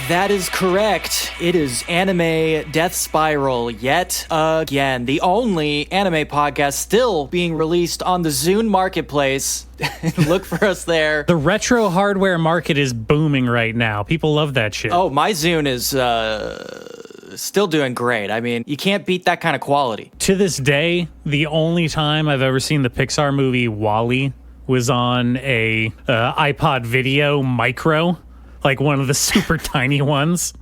That is correct. It is Anime Death Spiral yet again. The only anime podcast still being released on the Zune Marketplace. Look for us there. The retro hardware market is booming right now. People love that shit. Oh, my Zune is still doing great. I mean, you can't beat that kind of quality. To this day, the only time I've ever seen the Pixar movie WALL-E was on a iPod Video Micro, like one of the super tiny ones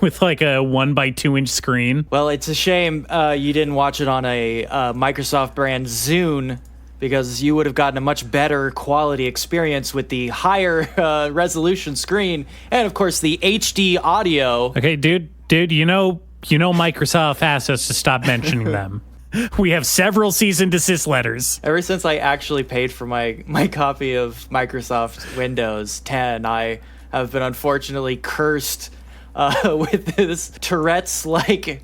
with like a 1x2-inch screen. Well, it's a shame you didn't watch it on a Microsoft brand Zune, because you would have gotten a much better quality experience with the higher resolution screen and, of course, the HD audio. Okay, dude, you know Microsoft asked us to stop mentioning them. We have several cease and desist letters. Ever since I actually paid for my copy of Microsoft Windows 10, I have been unfortunately cursed with this Tourette's-like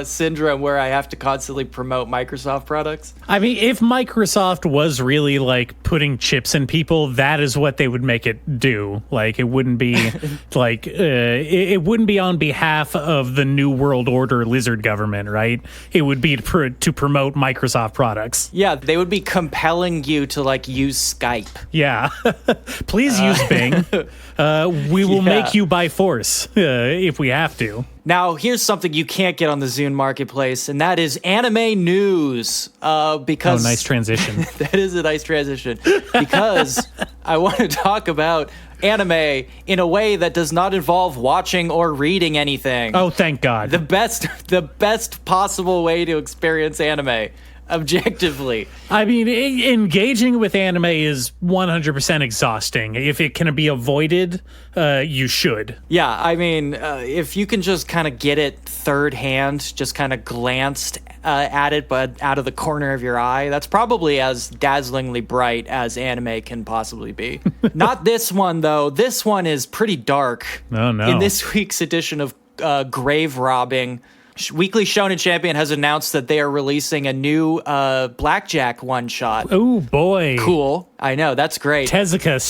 syndrome where I have to constantly promote Microsoft products. I mean, if Microsoft was really like putting chips in people, that is what they would make it do. Like, it wouldn't be like it wouldn't be on behalf of the New World Order lizard government, right? It would be to promote Microsoft products. Yeah, they would be compelling you to like use Skype. Yeah, please use Bing. We will make you by force if we have to. Now, here's something you can't get on the Zune Marketplace, and that is anime news. Because nice transition. That is a nice transition. Because I want to talk about anime in a way that does not involve watching or reading anything. Oh, thank God. The best possible way to experience anime. Objectively. I mean, engaging with anime is 100% exhausting. If it can be avoided, you should. Yeah, I mean, if you can just kind of get it third hand, just kind of glanced at it, but out of the corner of your eye, that's probably as dazzlingly bright as anime can possibly be. Not this one, though. This one is pretty dark. Oh, no. In this week's edition of Grave Robbing, Weekly Shonen Champion has announced that they are releasing a new Blackjack one-shot. Oh, boy. Cool. I know, that's great. Tezuka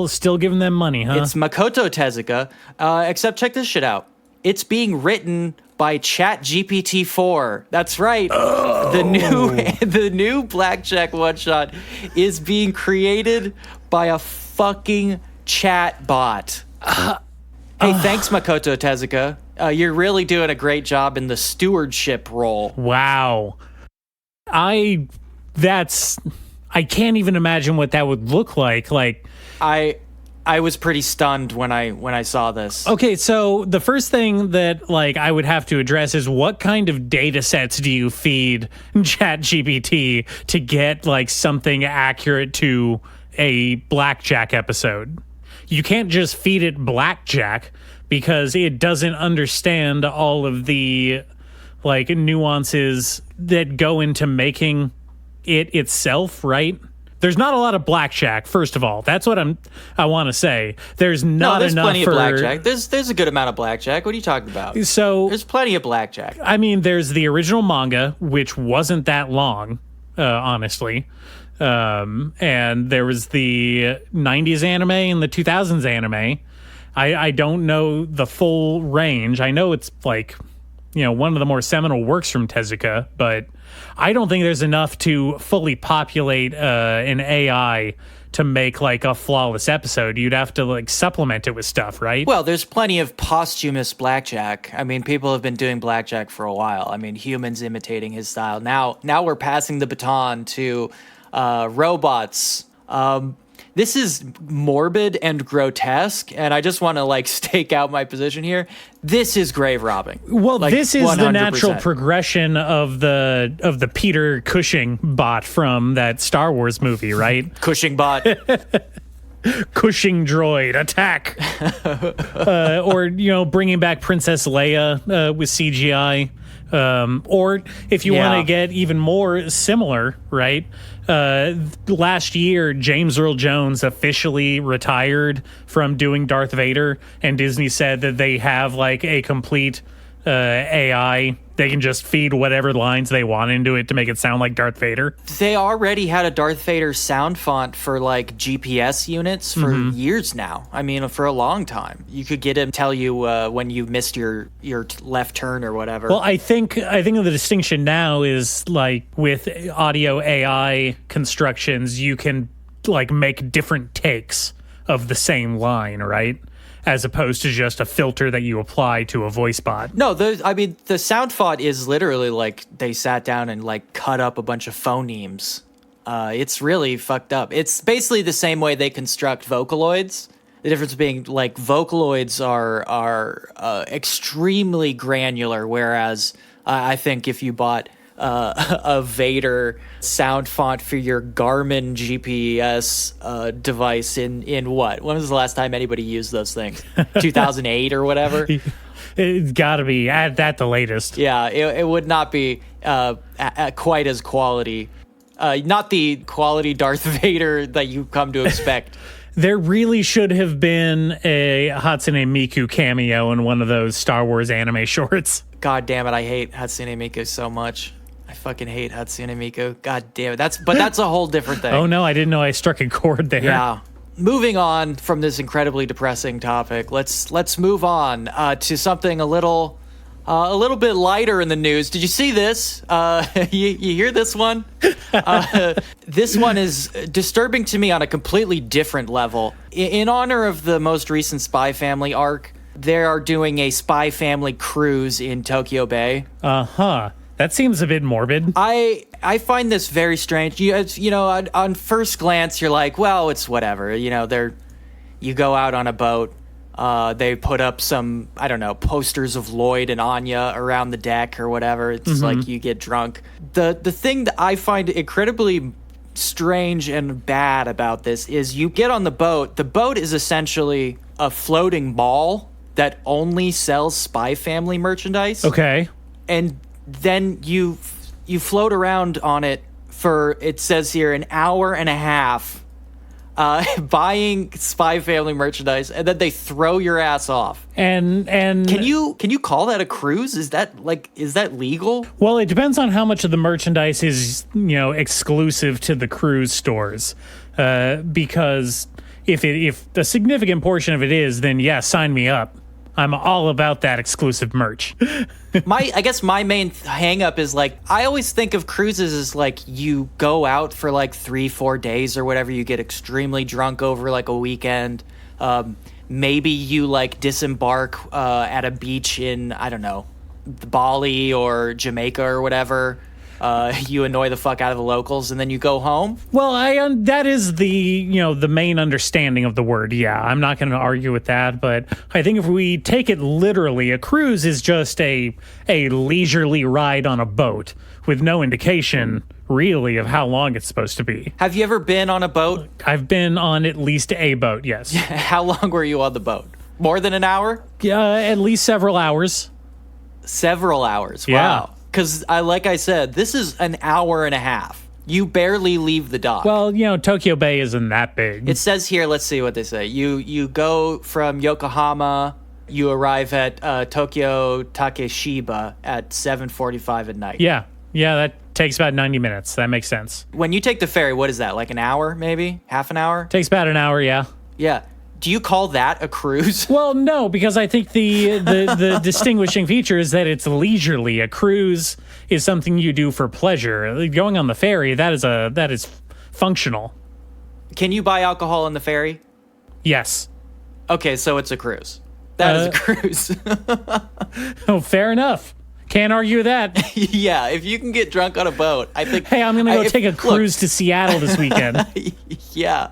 still giving them money, huh? It's Makoto Tezuka, except check this shit out. It's being written by ChatGPT-4. That's right. Oh. The new Blackjack one-shot is being created by a fucking chat bot. Hey, thanks, Makoto Tezuka. You're really doing a great job in the stewardship role. Wow. I can't even imagine what that would look like. Like, I was pretty stunned when I saw this. Okay, so the first thing that like I would have to address is what kind of data sets do you feed ChatGPT to get like something accurate to a Blackjack episode? You can't just feed it Blackjack because it doesn't understand all of the like nuances that go into making it itself, right? There's not a lot of Blackjack, first of all. That's what I want to say. There's not there's enough plenty for of Blackjack. There's a good amount of Blackjack. What are you talking about? So there's plenty of Blackjack. I mean, there's the original manga, which wasn't that long, honestly. And there was the 90s anime and the 2000s anime. I don't know the full range. I know it's like, one of the more seminal works from Tezuka, but I don't think there's enough to fully populate an AI to make like a flawless episode. You'd have to like supplement it with stuff, right? Well, there's plenty of posthumous Blackjack. I mean, people have been doing Blackjack for a while. I mean, humans imitating his style. Now we're passing the baton to robots. This is morbid and grotesque, and I just want to like stake out my position here. This is grave robbing. Well, like, this is 100%. the natural progression of the Peter Cushing bot from that Star Wars movie, right? Cushing bot. Cushing droid attack. Or bringing back Princess Leia with CGI. Or if you want to get even more similar, right? Last year, James Earl Jones officially retired from doing Darth Vader, and Disney said that they have like a complete AI. They can just feed whatever lines they want into it to make it sound like Darth Vader. They already had a Darth Vader sound font for like GPS units for years now. I mean, for a long time. You could get him tell you when you missed your left turn or whatever. Well, I think the distinction now is like with audio AI constructions, you can like make different takes of the same line, right? As opposed to just a filter that you apply to a voice bot. No, the sound font is literally like they sat down and like cut up a bunch of phonemes. It's really fucked up. It's basically the same way they construct Vocaloids. The difference being like Vocaloids are extremely granular, whereas I think if you bought a Vader sound font for your Garmin GPS device in what? When was the last time anybody used those things? 2008 or whatever? It's got to be at the latest. Yeah, it would not be quite as quality. Not the quality Darth Vader that you come to expect. There really should have been a Hatsune Miku cameo in one of those Star Wars anime shorts. God damn it, I hate Hatsune Miku so much. I fucking hate Hatsune Miku. God damn it. That's a whole different thing. Oh no, I didn't know I struck a chord there. Yeah. Moving on from this incredibly depressing topic, let's move on to something a little bit lighter in the news. Did you see this? You hear this one? This one is disturbing to me on a completely different level. In honor of the most recent Spy Family arc, they are doing a Spy Family cruise in Tokyo Bay. Uh-huh. That seems a bit morbid. I find this very strange. You know, on first glance, you're like, well, it's whatever. You know, you go out on a boat. They put up some, I don't know, posters of Lloyd and Anya around the deck or whatever. It's like you get drunk. The thing that I find incredibly strange and bad about this is you get on the boat. The boat is essentially a floating mall that only sells Spy Family merchandise. Okay. And then you float around on it for, it says here, an hour and a half, buying Spy Family merchandise, and then they throw your ass off. And can you call that a cruise? Is that legal? Well, it depends on how much of the merchandise is, exclusive to the cruise stores. Because if a significant portion of it is, then yeah, sign me up. I'm all about that exclusive merch. I guess my main hang up is like, I always think of cruises as like you go out for like 3-4 days or whatever. You get extremely drunk over like a weekend. Maybe you like disembark at a beach in, I don't know, Bali or Jamaica or whatever. You annoy the fuck out of the locals and then you go home. Well, that is the main understanding of the word. Yeah, I'm not going to argue with that, but I think if we take it literally, a cruise is just a leisurely ride on a boat with no indication really of how long it's supposed to be. Have you ever been on a boat? I've been on at least a boat, yes. How long were you on the boat? More than an hour? At least several hours. Several hours. Yeah. Wow. Because, like I said, this is an hour and a half. You barely leave the dock. Well, Tokyo Bay isn't that big. It says here, let's see what they say. You go from Yokohama, you arrive at Tokyo Takeshiba at 7:45 at night. Yeah, that takes about 90 minutes. That makes sense. When you take the ferry, what is that, like an hour maybe? Half an hour? Takes about an hour, yeah. Yeah. Do you call that a cruise? Well, no, because I think the distinguishing feature is that it's leisurely. A cruise is something you do for pleasure. Going on the ferry, that is functional. Can you buy alcohol on the ferry? Yes. Okay, so it's a cruise. That is a cruise. Oh, fair enough. Can't argue that. Yeah, if you can get drunk on a boat, I think... Hey, I'm going to go take a cruise to Seattle this weekend. Yeah.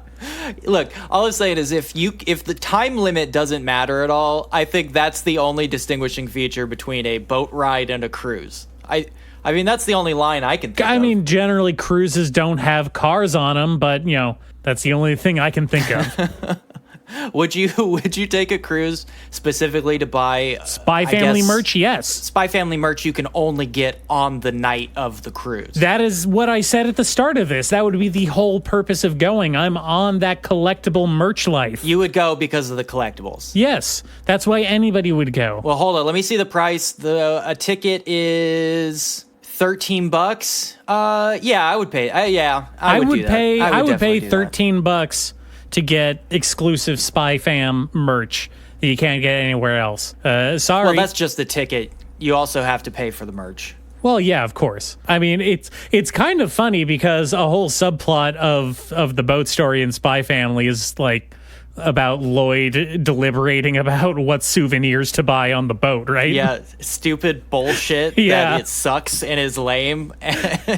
Look, all I'm saying is if the time limit doesn't matter at all, I think that's the only distinguishing feature between a boat ride and a cruise. I mean, that's the only line I can think of. I mean, generally cruises don't have cars on them, but, that's the only thing I can think of. Would you take a cruise specifically to buy Spy Family merch? Yes. Spy Family merch you can only get on the night of the cruise. That is what I said at the start of this. That would be the whole purpose of going. I'm on that collectible merch life. You would go because of the collectibles. Yes, that's why anybody would go. Well, hold on. Let me see the price. A ticket is $13. Yeah, I would pay. I would do that. I would pay definitely do that. $13 to get exclusive Spy Fam merch that you can't get anywhere else. Sorry. Well, that's just the ticket. You also have to pay for the merch. Well, yeah, of course. I mean, it's kind of funny because a whole subplot of the boat story in Spy Family is like about Lloyd deliberating about what souvenirs to buy on the boat, right? Yeah, stupid bullshit Yeah. that it sucks and is lame.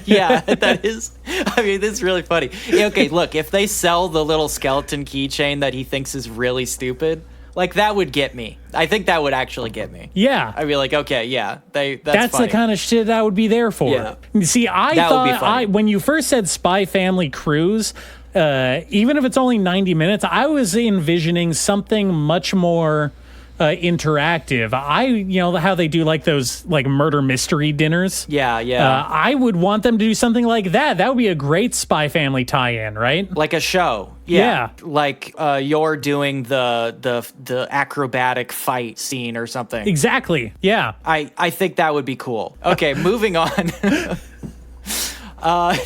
Yeah, that is. I mean, this is really funny. Yeah, okay, look, if they sell the little skeleton keychain that he thinks is really stupid, like that would get me. I think that would actually get me. Yeah. I'd be like, okay, yeah, That's funny. the kind of shit I would be there for. Yeah. See, I That would be thought funny. when you first said Spy Family Cruise, even if it's only 90 minutes, I was envisioning something much more interactive. How they do like those like murder mystery dinners. Yeah, yeah. I would want them to do something like that. That would be a great Spy Family tie-in, right? Like a show. Yeah. Like you're doing the acrobatic fight scene or something. Exactly. Yeah. I think that would be cool. Okay, moving on.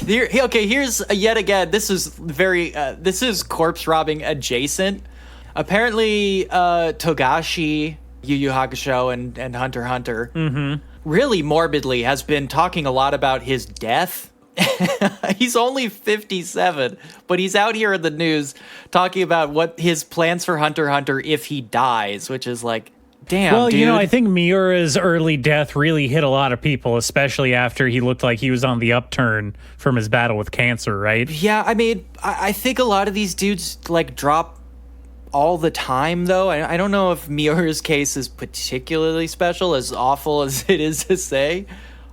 Here's yet again. This is corpse robbing adjacent. Apparently, Togashi, Yu Yu Hakusho, and Hunter x Hunter, really morbidly has been talking a lot about his death. He's only 57, but he's out here in the news talking about what his plans for Hunter x Hunter if he dies, which is like, damn, Well, dude. I think Miura's early death really hit a lot of people, especially after he looked like he was on the upturn from his battle with cancer, right? Yeah, I mean, I think a lot of these dudes like drop all the time, though. I don't know if Miura's case is particularly special, as awful as it is to say.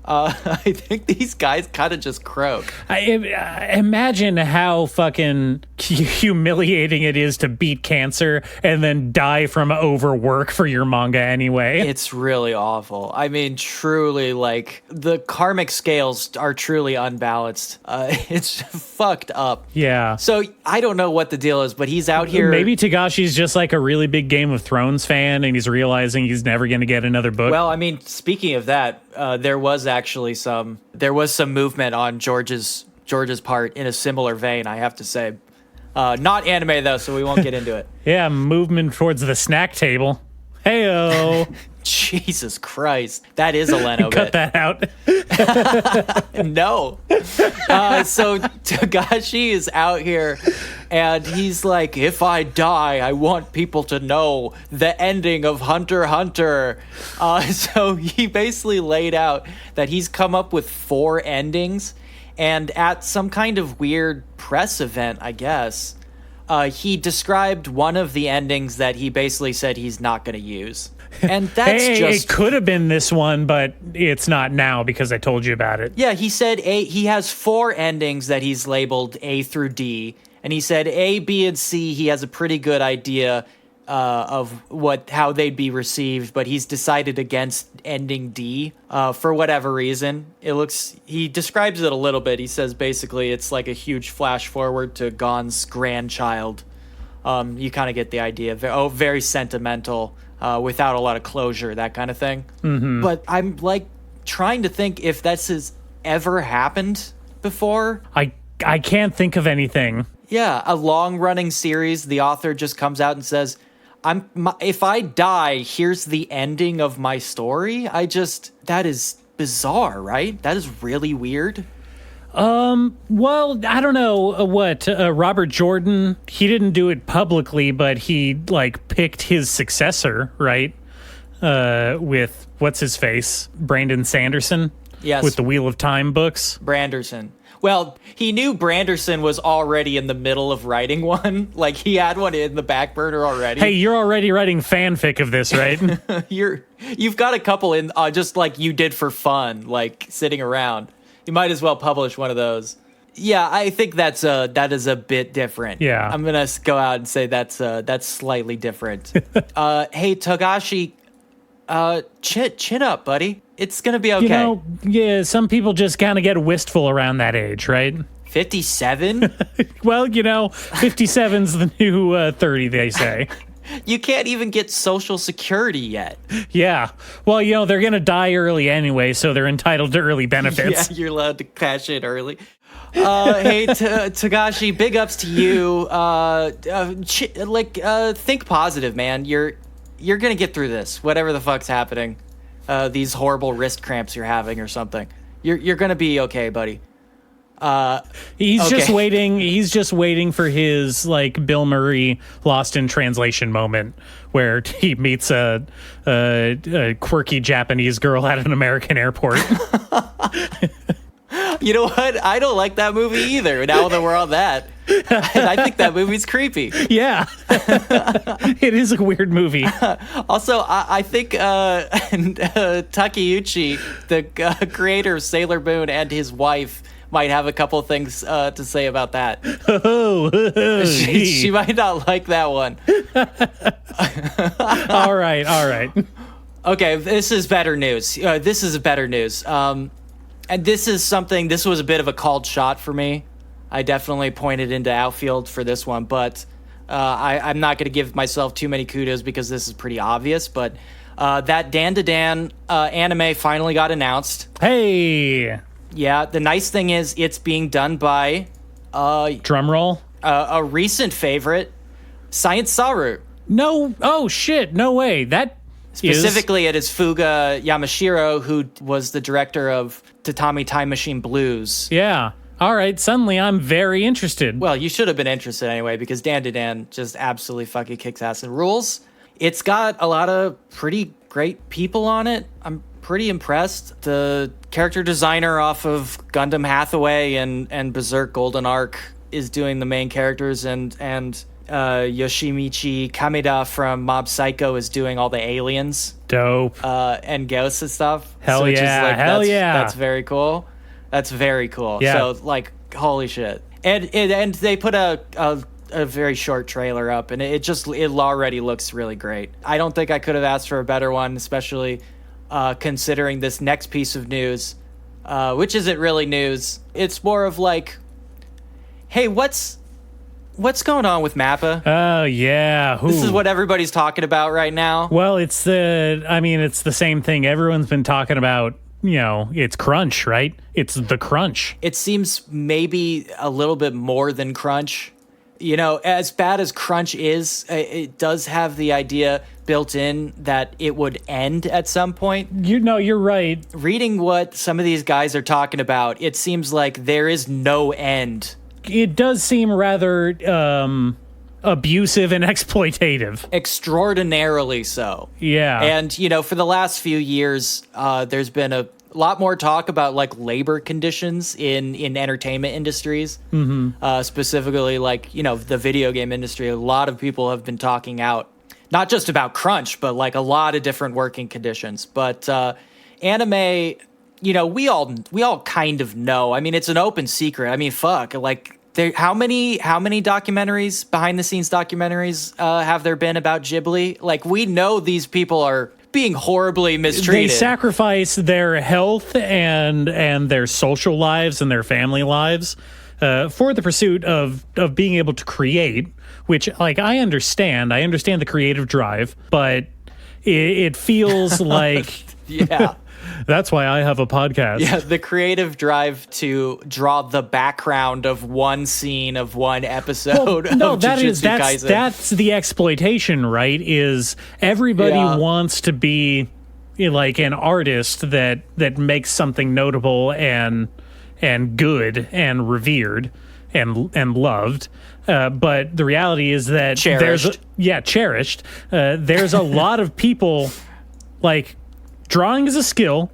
I think these guys kind of just croak. Imagine how fucking humiliating it is to beat cancer and then die from overwork for your manga anyway. It's really awful. I mean, truly, like, the karmic scales are truly unbalanced. It's fucked up. Yeah. So, I don't know what the deal is, but he's out here. Maybe Tagashi's just like a really big Game of Thrones fan and he's realizing he's never going to get another book. Well, I mean, speaking of that, there was some movement on George's part in a similar vein, I have to say. Not anime though, so we won't get into it. Yeah, movement towards the snack table. Heyo. Jesus Christ, that is a Leno Cut bit. that out. No. So Togashi is out here and he's like, if I die, I want people to know the ending of Hunter x Hunter. So he basically laid out that he's come up with 4 endings, and at some kind of weird press event, I guess, he described one of the endings that he basically said he's not going to use. And that's It could have been this one, but it's not now because I told you about it. Yeah, he said he has 4 endings that he's labeled A through D, and he said A, B, and C, he has a pretty good idea of how they'd be received, but he's decided against ending D for whatever reason. He describes it a little bit. He says basically it's like a huge flash forward to Gon's grandchild. You kind of get the idea. Very sentimental. Without a lot of closure, that kind of thing. Mm-hmm. But I'm like trying to think if this has ever happened before. I can't think of anything. Yeah, a long-running series, the author just comes out and says, if I die, here's the ending of my story. That is bizarre, right? That is really weird. Well, I don't know what Robert Jordan, he didn't do it publicly, but he like picked his successor, right? With what's his face? Brandon Sanderson? Yes. With the Wheel of Time books. Branderson. Well, he knew Branderson was already in the middle of writing one. Like, he had one in the back burner already. Hey, you're already writing fanfic of this, right? You've got a couple in, just like you did for fun, like sitting around. You might as well publish one of those. Yeah, I think that is a bit different. Yeah. I'm gonna go out and say that's slightly different. Hey Togashi, chin up, buddy. It's gonna be okay. Yeah, some people just kind of get wistful around that age, right? 57? Well, 57's the new 30, they say. You can't even get Social Security yet. Yeah. Well, they're going to die early anyway, so they're entitled to early benefits. Yeah, you're allowed to cash in early. Hey, Tagashi, big ups to you. Think positive, man. You're going to get through this, whatever the fuck's happening. These horrible wrist cramps you're having or something. You're going to be okay, buddy. He's just waiting for his Bill Murray Lost in Translation moment where he meets a quirky Japanese girl at an American airport. You know what? I don't like that movie either. Now that we're on that, I think that movie's creepy. Yeah, it is a weird movie. Also, I think Takeuchi, the creator of Sailor Moon, and his wife might have a couple things to say about that. She might not like that one. All right. Okay, this is better news. And this was a bit of a called shot for me. I definitely pointed into outfield for this one, but I'm not going to give myself too many kudos because this is pretty obvious. But that Dan to Dan anime finally got announced. Hey! Yeah, the nice thing is it's being done by... drum roll? A recent favorite, Science Saru. No, oh shit, no way. Specifically, it is Fuga Yamashiro, who was the director of Tatami Time Machine Blues. Yeah. All right, suddenly I'm very interested. Well, you should have been interested anyway, because Dan to Dan just absolutely fucking kicks ass and rules. It's got a lot of pretty great people on it. I'm pretty impressed. The character designer off of Gundam Hathaway and Berserk Golden Arc is doing the main characters, and Yoshimichi Kameda from Mob Psycho is doing all the aliens. Dope. And ghosts and stuff. Hell yeah. That's very cool. That's very cool. Yeah. So, holy shit. And they put a very short trailer up, and it already looks really great. I don't think I could have asked for a better one, especially considering this next piece of news, which isn't really news. It's more of hey, what's going on with Mappa? Oh, yeah. This is what everybody's talking about right now. Well, it's the same thing everyone's been talking about. It's crunch, right? It's the crunch. It seems maybe a little bit more than crunch. As bad as crunch is, it does have the idea built in that it would end at some point. You're right. Reading what some of these guys are talking about, it seems like there is no end. It does seem rather abusive and exploitative. Extraordinarily so. Yeah. And, for the last few years, there's been a lot more talk about labor conditions in entertainment industries. Mm-hmm. Specifically the video game industry. A lot of people have been talking out, not just about crunch, but a lot of different working conditions. But anime, we all kind of know. I mean, it's an open secret. I mean, fuck, how many documentaries, behind the scenes documentaries, have there been about Ghibli? We know these people are being horribly mistreated. They sacrifice their health and their social lives and their family lives for the pursuit of being able to create, which I understand the creative drive, but it feels like yeah. That's why I have a podcast. Yeah, the creative drive to draw the background of one scene of one episode. Well, no, of that's the exploitation, right? Is everybody wants to be an artist that makes something notable and good and revered and loved. But the reality is that cherished. There's a lot of people drawing is a skill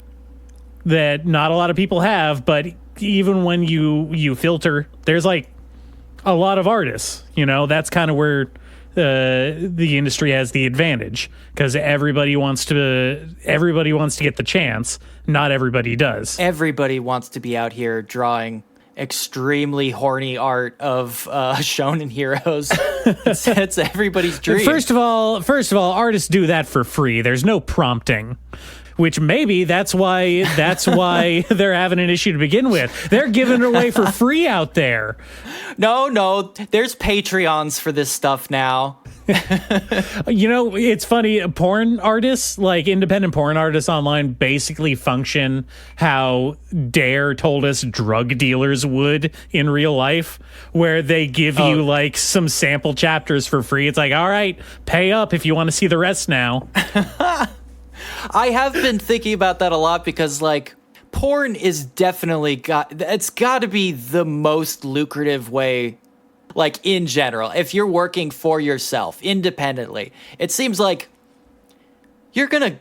that not a lot of people have, but even when you filter, there's a lot of artists. That's kind of where the industry has the advantage, because everybody wants to get the chance. Not everybody does. Everybody wants to be out here drawing extremely horny art of shonen heroes. It's everybody's dream. First of all, artists do that for free. There's no prompting. Which maybe that's why they're having an issue to begin with. They're giving it away for free out there. No, there's Patreons for this stuff now. It's funny. Porn artists, like independent porn artists online, basically function how Dare told us drug dealers would in real life, where they give you like some sample chapters for free. It's like, all right, pay up if you want to see the rest now. I have been thinking about that a lot because, like, porn is definitely it's got to be the most lucrative way, like, in general. If you're working for yourself independently, it seems like you're gonna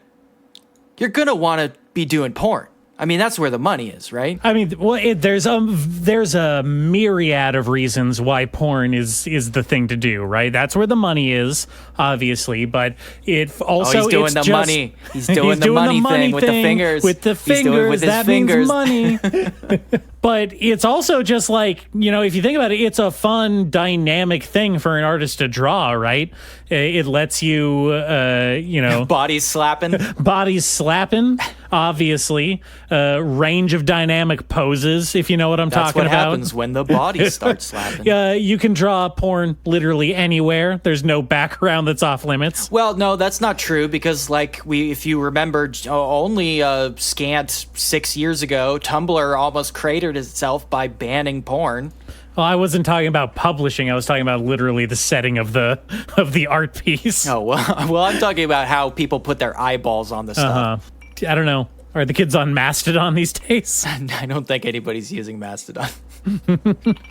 want to be doing porn. I mean, that's where the money is, right? I mean, well, there's a myriad of reasons why porn is the thing to do, right? That's where the money is, obviously, but it also he's doing the money. He's doing the money thing with the fingers. With the fingers, that means money. But it's also just like, if you think about it, it's a fun, dynamic thing for an artist to draw, right? It lets you, bodies slapping, obviously. Range of dynamic poses, if you know what I'm talking about. That's what happens when the bodies start slapping. You can draw porn literally anywhere. There's no background that's off limits. Well, no, that's not true because, like, if you remember, only scant 6 years ago, Tumblr almost cratered itself by banning porn. Well, I wasn't talking about publishing. I was talking about literally the setting of the art piece. Oh, well, I'm talking about how people put their eyeballs on the stuff. I don't know. Are the kids on Mastodon these days? I don't think anybody's using Mastodon.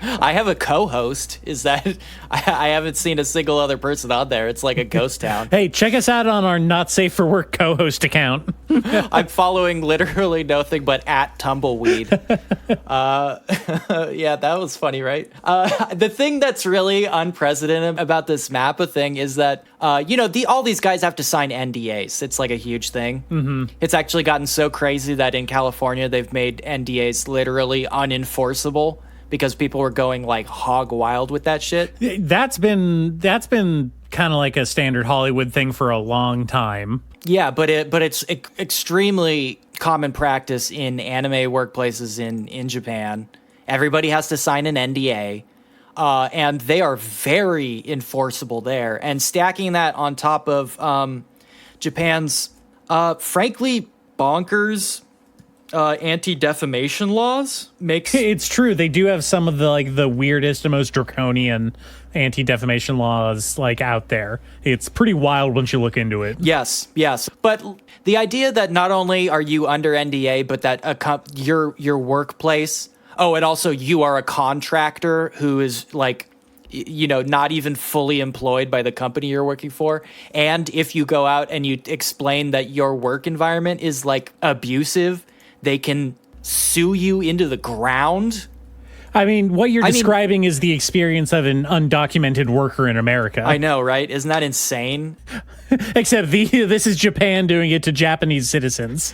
I have a co-host. Is that I haven't seen a single other person on there. It's like a ghost town. Hey, check us out on our Not Safe for Work co-host account. I'm following literally nothing but @tumbleweed. Yeah, that was funny, right? The thing that's really unprecedented about this MAPPA thing is that all these guys have to sign NDAs. It's like a huge thing. Mm-hmm. It's actually gotten so crazy that in California they've made NDAs literally unenforceable because people were going like hog wild with that shit. That's been kind of like a standard Hollywood thing for a long time. Yeah, but it's extremely common practice in anime workplaces in Japan. Everybody has to sign an NDA. And they are very enforceable there. And stacking that on top of Japan's, frankly, bonkers anti-defamation laws makes... It's true. They do have some of the weirdest and most draconian anti-defamation laws out there. It's pretty wild once you look into it. Yes. But the idea that not only are you under NDA, but that your workplace... Oh, and also you are a contractor who is not even fully employed by the company you're working for. And if you go out and you explain that your work environment is abusive, they can sue you into the ground. I mean, what you're describing is the experience of an undocumented worker in America. I know, right? Isn't that insane? Except this is Japan doing it to Japanese citizens.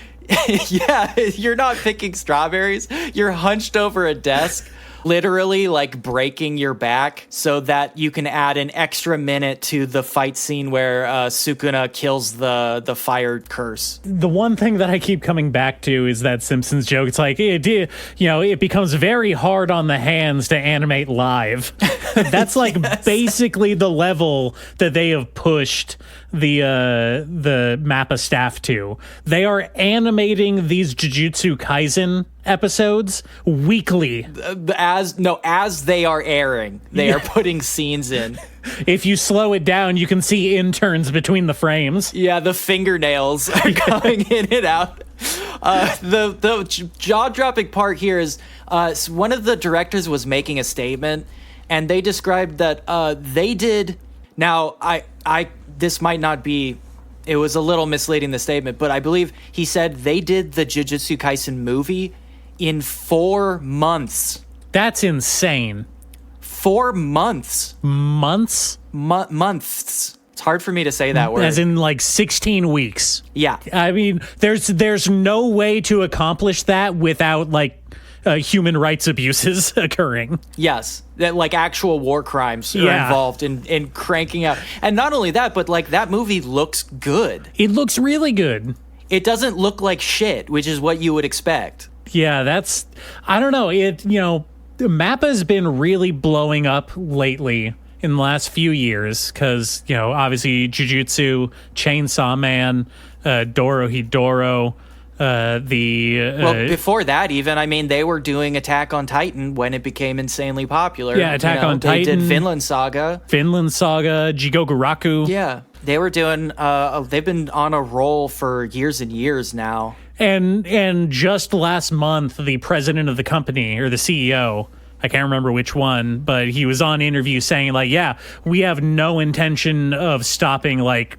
Yeah, you're not picking strawberries. You're hunched over a desk, literally breaking your back so that you can add an extra minute to the fight scene where Sukuna kills the fire curse. The one thing that I keep coming back to is that Simpsons joke. It's it becomes very hard on the hands to animate live. That's Yes. Basically the level that they have pushed the MAPPA staff to. They are animating these Jujutsu Kaisen episodes weekly. As they are airing, they are putting scenes in. If you slow it down, you can see interns between the frames. Yeah, the fingernails are going in and out. The jaw-dropping part here is one of the directors was making a statement, and they described that they did. Now, this might not be. It was a little misleading, the statement, but I believe he said they did the Jujutsu Kaisen movie in 4 months. That's insane. 4 months. Months? Months. It's hard for me to say that word. As in 16 weeks. Yeah. I mean, there's no way to accomplish that without human rights abuses occurring. Yes, that like actual war crimes are involved in cranking out. And not only that, but like that movie looks good. It looks really good. It doesn't look like shit, which is what you would expect. Yeah, I don't know. Mappa's been really blowing up lately in the last few years because, obviously Jujutsu, Chainsaw Man, Dorohedoro, before that even, I mean, they were doing Attack on Titan when it became insanely popular. Yeah, Attack on Titan. They did Vinland Saga, Jigoguraku. Yeah, they were doing, they've been on a roll for years and years now. And just last month, the president of the company, or the CEO, I can't remember which one, but he was on interview saying, like, yeah, we have no intention of stopping, like,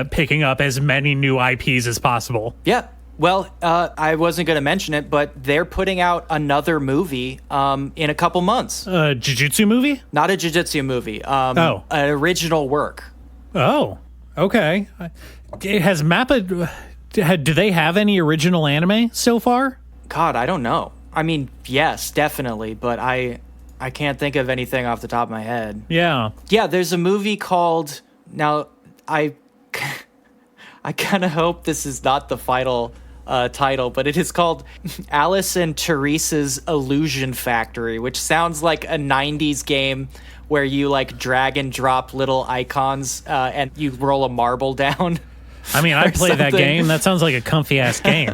picking up as many new IPs as possible. Yeah. Well, I wasn't going to mention it, but they're putting out another movie in a couple months. Jujutsu movie? Not a Jujutsu movie. An original work. Oh, okay. Has Mappa... Do they have any original anime so far? God, I don't know. I mean, yes, definitely, but I can't think of anything off the top of my head. Yeah. Yeah, there's a movie called... Now, I kind of hope this is not the final title, but it is called Alice and Teresa's Illusion Factory, which sounds like a 90s game where you, like, drag and drop little icons and you roll a marble down. I mean, I played that game. That sounds like a comfy ass game.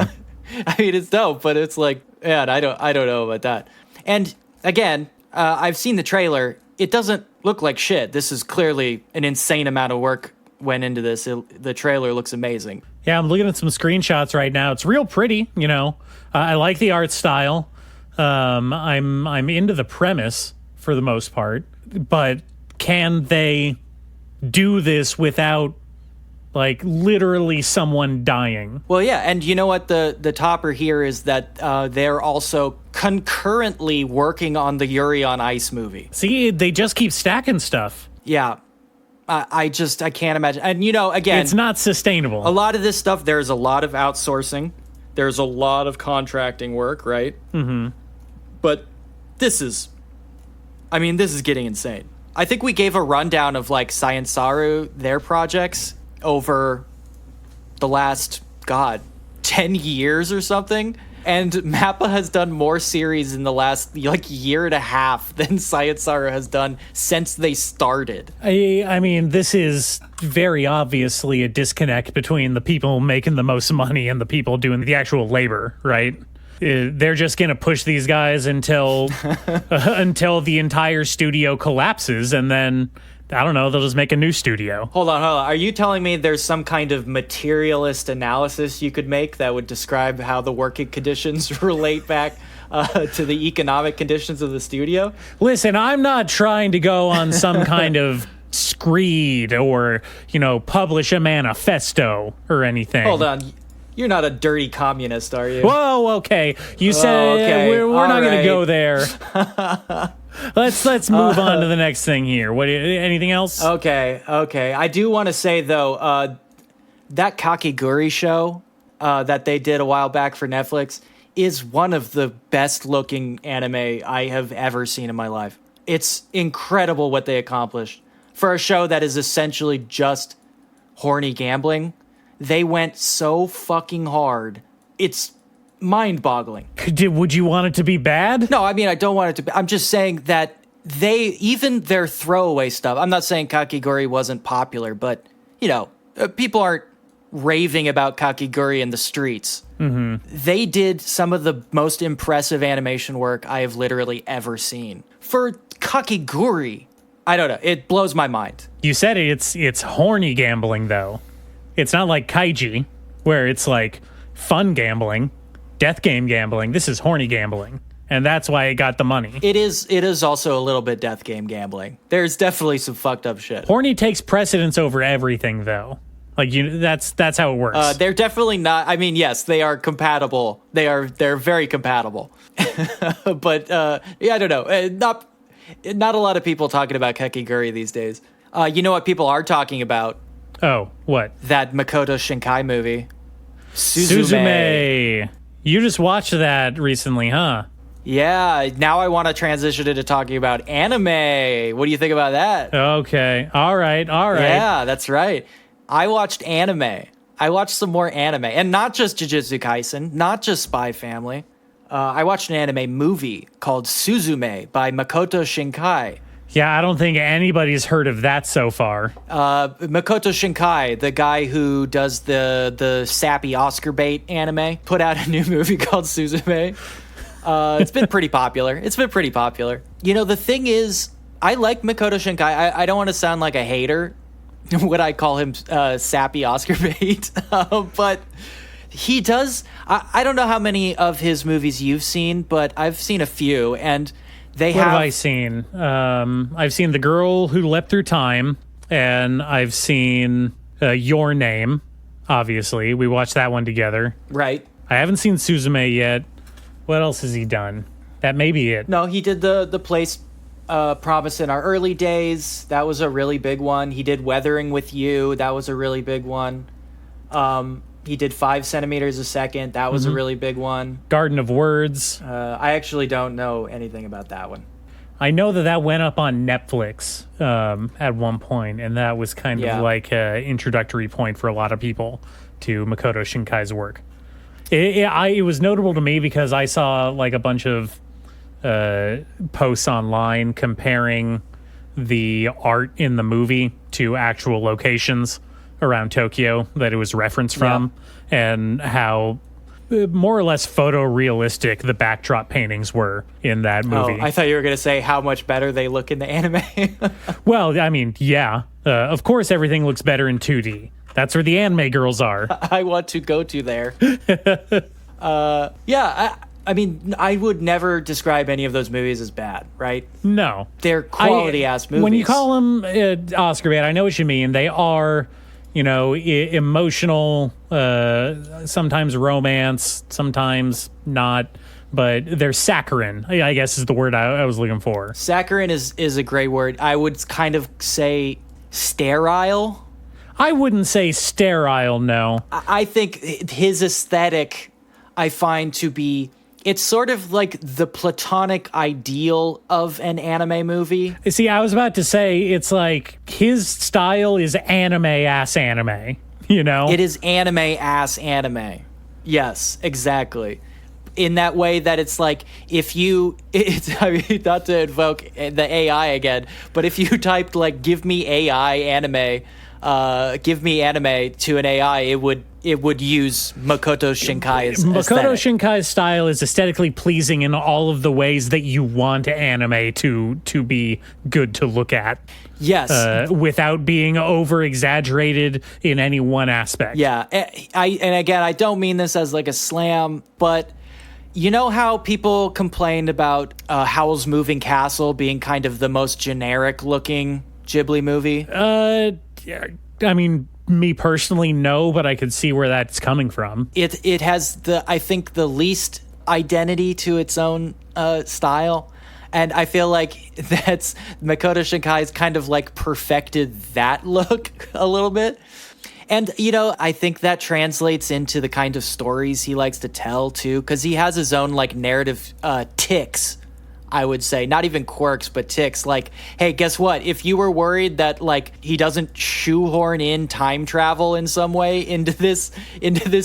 I mean, it's dope, but it's like, man, I don't know about that. And again, I've seen the trailer. It doesn't look like shit. This is clearly an insane amount of work went into this. The trailer looks amazing. Yeah, I'm looking at some screenshots right now. It's real pretty, I like the art style. I'm into the premise for the most part, but can they do this without, like, literally someone dying? Well, yeah, and you know what? The topper here is that they're also concurrently working on the Yuri on Ice movie. See, they just keep stacking stuff. Yeah. I can't imagine. And, again... It's not sustainable. A lot of this stuff, there's a lot of outsourcing. There's a lot of contracting work, right? Mm-hmm. But this is getting insane. I think we gave a rundown of, like, Science Saru, their projects, over the last, 10 years or something. And Mappa has done more series in the last, year and a half than Science Saru has done since they started. I mean, this is very obviously a disconnect between the people making the most money and the people doing the actual labor, right? They're just going to push these guys until the entire studio collapses, and then... I don't know, they'll just make a new studio. Hold on. Are you telling me there's some kind of materialist analysis you could make that would describe how the working conditions relate back to the economic conditions of the studio? Listen, I'm not trying to go on some kind of screed or, publish a manifesto or anything. Hold on. You're not a dirty communist, are you? Whoa, okay. You said we're not going to go there. Let's move on to the next thing here. Anything else? Okay. I do want to say, though, that Kakiguri show that they did a while back for Netflix is one of the best-looking anime I have ever seen in my life. It's incredible what they accomplished. For a show that is essentially just horny gambling, they went so fucking hard. It's mind-boggling. Would you want it to be bad? No, I mean, I don't want it to be. I'm just saying that even their throwaway stuff, I'm not saying Kakiguri wasn't popular, but, people aren't raving about Kakiguri in the streets. Mm-hmm. They did some of the most impressive animation work I have literally ever seen. For Kakiguri, I don't know. It blows my mind. You said it's horny gambling, though. It's not like Kaiji, where it's like fun gambling. Death game gambling. This is horny gambling, and that's why it got the money. It is also a little bit death game gambling. There's definitely some fucked up shit. Horny takes precedence over everything, though. Like, that's how it works. They're definitely not. I mean, yes, they are compatible. They're very compatible. But I don't know. Not a lot of people talking about Kakiguri these days. You know what people are talking about? Oh, what? That Makoto Shinkai movie, Tsubame. You just watched that recently, huh? Yeah, now I want to transition into talking about anime. What do you think about that? Okay. All right. Yeah, that's right. I watched anime. I watched some more anime. And not just Jujutsu Kaisen, not just Spy Family. I watched an anime movie called Suzume by Makoto Shinkai. Yeah, I don't think anybody's heard of that so far. Makoto Shinkai, the guy who does the sappy Oscar bait anime, put out a new movie called Suzume. It's been pretty popular. You know, the thing is, I like Makoto Shinkai. I don't want to sound like a hater when I call him sappy Oscar bait, but he does. I don't know how many of his movies you've seen, but I've seen a few, and what have I seen? I've seen The Girl Who Leapt Through Time, and I've seen Your Name, obviously. We watched that one together. Right. I haven't seen Suzume yet. What else has he done? That may be it. No, he did the Place Promise in Our Early Days. That was a really big one. He did Weathering with You. That was a really big one. He did 5 centimeters a second. That was a really big one. Garden of Words. I actually don't know anything about that one. I know that went up on Netflix at one point, and that was kind of like an introductory point for a lot of people to Makoto Shinkai's work. It was notable to me because I saw like a bunch of posts online comparing the art in the movie to actual locations around Tokyo that it was referenced from, and how more or less photorealistic the backdrop paintings were in that movie. Oh, I thought you were going to say how much better they look in the anime. Well, I mean, yeah. Of course, everything looks better in 2D. That's where the anime girls are. I want to go to there. I mean, I would never describe any of those movies as bad, right? No. They're quality-ass movies. When you call them Oscar bait, I know what you mean. They are, you know, emotional, sometimes romance, sometimes not, but they're saccharine, I guess is the word I was looking for. Saccharine is a great word. I would kind of say sterile. I wouldn't say sterile, no. I think his aesthetic, I find to be, it's sort of like the platonic ideal of an anime movie. See, I was about to say, it's like his style is anime-ass anime, you know? It is anime-ass anime. Yes, exactly. In that way that it's like, I mean, not to invoke the AI again, but if you typed like, give me AI anime, give me anime to an AI, it would use Makoto Shinkai's Makoto aesthetic. Shinkai's style is aesthetically pleasing in all of the ways that you want anime to be good to look at. Yes. Without being over exaggerated in any one aspect. Yeah. And again, I don't mean this as like a slam, but you know how people complained about Howl's Moving Castle being kind of the most generic looking Ghibli movie? I mean, me personally, no, but I could see where that's coming from. It has I think the least identity to its own style, and I feel like that's Makoto Shinkai's kind of like perfected that look a little bit. And, you know, I think that translates into the kind of stories he likes to tell, too, because he has his own, like, narrative tics, I would say. Not even quirks, but tics. Like, hey, guess what? If you were worried that, like, he doesn't shoehorn in time travel in some way into this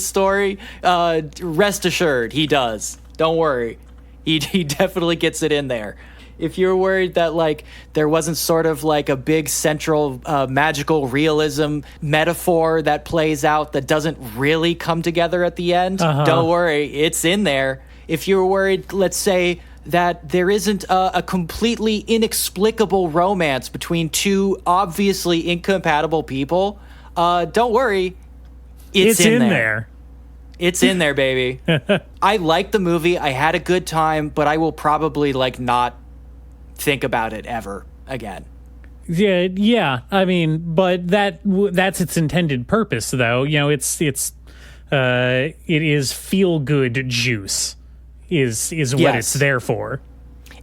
story, rest assured, he does. Don't worry. He definitely gets it in there. If you're worried that, like, there wasn't sort of like a big central magical realism metaphor that plays out that doesn't really come together at the end, don't worry, it's in there. If you're worried, let's say, that there isn't a completely inexplicable romance between two obviously incompatible people, don't worry, it's in there. It's in there, baby. I liked the movie. I had a good time, but I will probably, like, not think about it ever again. Yeah. I mean, but that's its intended purpose, though. You know, it is feel good juice is what it's there for.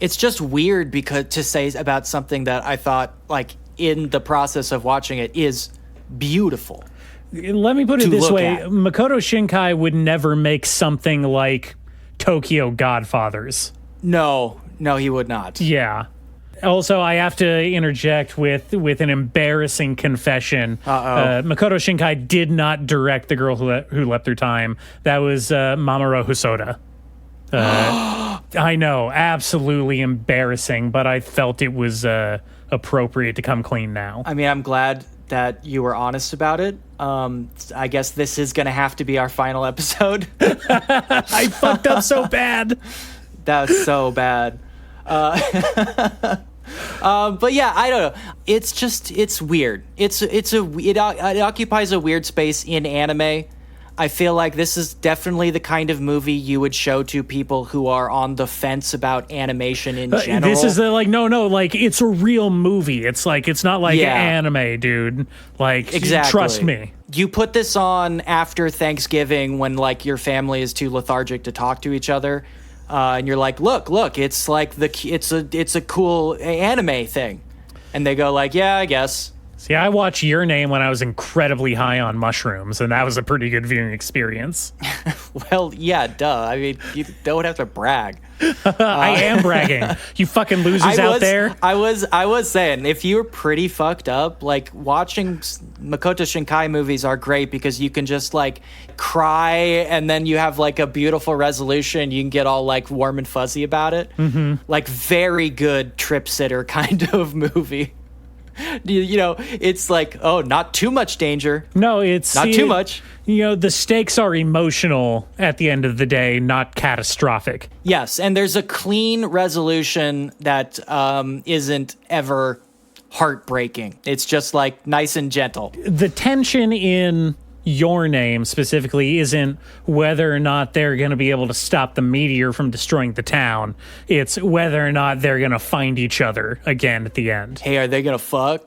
It's just weird because to say about something that I thought, like, in the process of watching it is beautiful. Let me put it this way: Makoto Shinkai would never make something like Tokyo Godfathers. No, he would not. Yeah. Also, I have to interject with an embarrassing confession. Makoto Shinkai did not direct The Girl Who Leapt Through Time. That was Mamoru Hosoda. I know, absolutely embarrassing, but I felt it was appropriate to come clean now. I mean, I'm glad that you were honest about it. I guess this is going to have to be our final episode. I fucked up so bad. That was so bad. But yeah, I don't know. It's weird. It occupies a weird space in anime. I feel like this is definitely the kind of movie you would show to people who are on the fence about animation in general. This is like it's a real movie. It's not like anime, dude. Like, exactly. Trust me. You put this on after Thanksgiving when like your family is too lethargic to talk to each other, and you're like, look, it's like it's a cool anime thing, and they go like, yeah, I guess. See, I watched Your Name when I was incredibly high on mushrooms, and that was a pretty good viewing experience. Well, yeah, duh. I mean, you don't have to brag. I am bragging. You fucking losers out there. I was saying, if you're pretty fucked up, like, watching Makoto Shinkai movies are great because you can just, like, cry, and then you have, like, a beautiful resolution. You can get all, like, warm and fuzzy about it. Mm-hmm. Like, very good trip sitter kind of movie. You know, it's like, oh, not too much danger. No, it's not too much. You know, the stakes are emotional at the end of the day, not catastrophic. Yes, and there's a clean resolution that isn't ever heartbreaking. It's just like nice and gentle. The tension in Your Name specifically isn't whether or not they're going to be able to stop the meteor from destroying the town. It's whether or not they're going to find each other again at the end. Hey, are they going to fuck?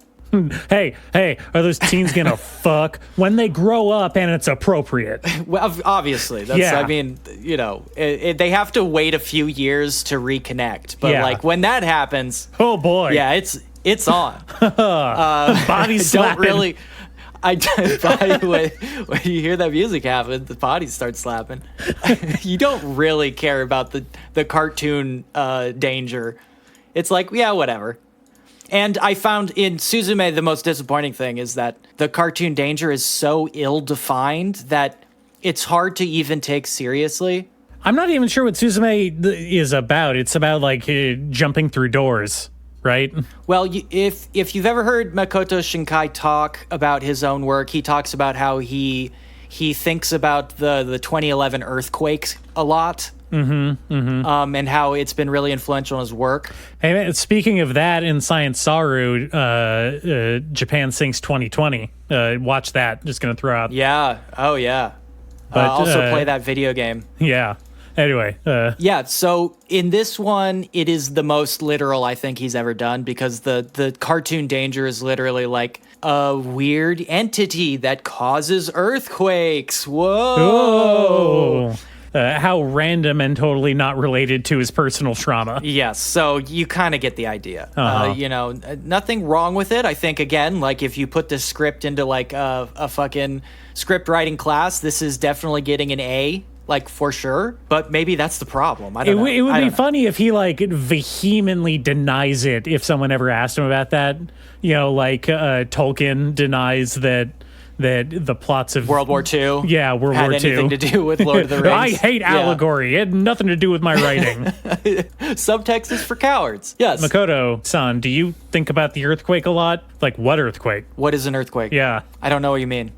Hey, are those teens going to fuck when they grow up and it's appropriate? Well, obviously. I mean, you know, they have to wait a few years to reconnect. But like when that happens, oh boy. Yeah, it's on. Body slapping. Don't really... when you hear that music happen, the bodies start slapping. You don't really care about the cartoon danger. It's like, yeah, whatever. And I found in Suzume the most disappointing thing is that the cartoon danger is so ill-defined that it's hard to even take seriously. I'm not even sure what Suzume is about. It's about like jumping through doors. Right? Well, if you've ever heard Makoto Shinkai talk about his own work, he talks about how he thinks about the 2011 earthquake a lot, and how it's been really influential in his work. Hey, man, speaking of that, in Science Saru, Japan Sinks 2020. Watch that. Just going to throw out. Yeah. Oh, yeah. But also play that video game. Yeah. Anyway. Yeah, so in this one, it is the most literal I think he's ever done because the cartoon danger is literally like a weird entity that causes earthquakes. Whoa! Oh. How random and totally not related to his personal trauma. Yes, so you kind of get the idea. You know, nothing wrong with it. I think, again, like if you put this script into like a fucking script writing class, this is definitely getting an A. Like, for sure, but maybe that's the problem. I don't know. It would be funny if he, like, vehemently denies it if someone ever asked him about that. You know, like, Tolkien denies that the plots of... World War II? Yeah, World War II. Had anything to do with Lord of the Rings? I hate allegory. It had nothing to do with my writing. Subtext is for cowards. Yes. Makoto-san, do you think about the earthquake a lot? Like, what earthquake? What is an earthquake? Yeah. I don't know what you mean.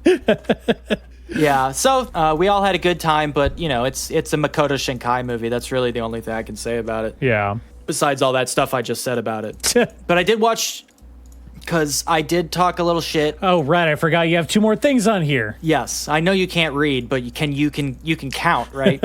Yeah, so we all had a good time, but, you know, it's a Makoto Shinkai movie. That's really the only thing I can say about it. Yeah. Besides all that stuff I just said about it. But I did watch, because I did talk a little shit. Oh, right, I forgot you have 2 more things on here. Yes, I know you can't read, but you can count, right?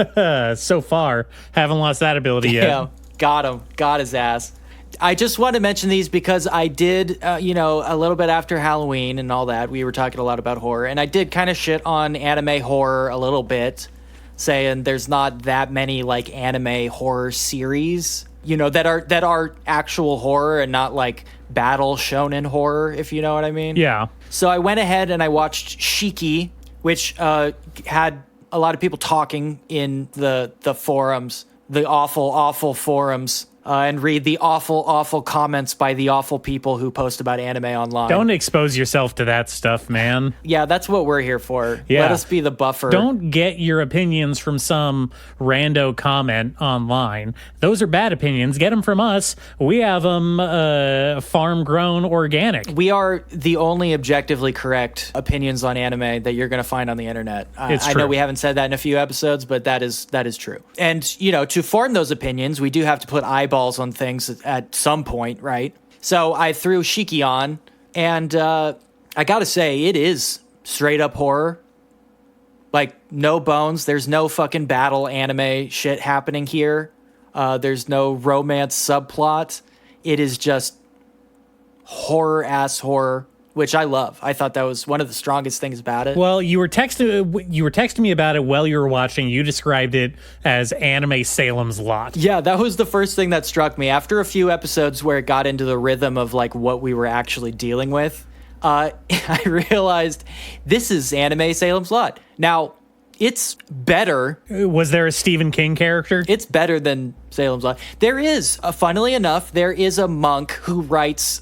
So far, haven't lost that ability yet. Yeah, got him. Got his ass. I just want to mention these because I did, you know, a little bit after Halloween and all that, we were talking a lot about horror, and I did kind of shit on anime horror a little bit, saying there's not that many, like, anime horror series, you know, that are actual horror and not, like, battle shonen horror, if you know what I mean. Yeah. So I went ahead and I watched Shiki, which had a lot of people talking in the forums the awful, awful forums and read the awful, awful comments by the awful people who post about anime online. Don't expose yourself to that stuff, man. Yeah, that's what we're here for. Yeah. Let us be the buffer. Don't get your opinions from some rando comment online. Those are bad opinions. Get them from us. We have them farm-grown organic. We are the only objectively correct opinions on anime that you're going to find on the internet. It's I true. know we haven't said that in a few episodes, but that is true. And, to form those opinions, we do have to put eyeballs on things at some point, right? So I threw Shiki on, and I gotta say, it is straight up horror. Like, no bones. There's no fucking battle anime shit happening here. There's no romance subplot. It is just horror-ass horror, which I love. I thought that was one of the strongest things about it. Well, you were texting me about it while you were watching. You described it as anime Salem's Lot. Yeah, that was the first thing that struck me. After a few episodes where it got into the rhythm of like what we were actually dealing with, I realized this is anime Salem's Lot. Now, it's better. Was there a Stephen King character? It's better than Salem's Lot. There is, funnily enough, there is a monk who writes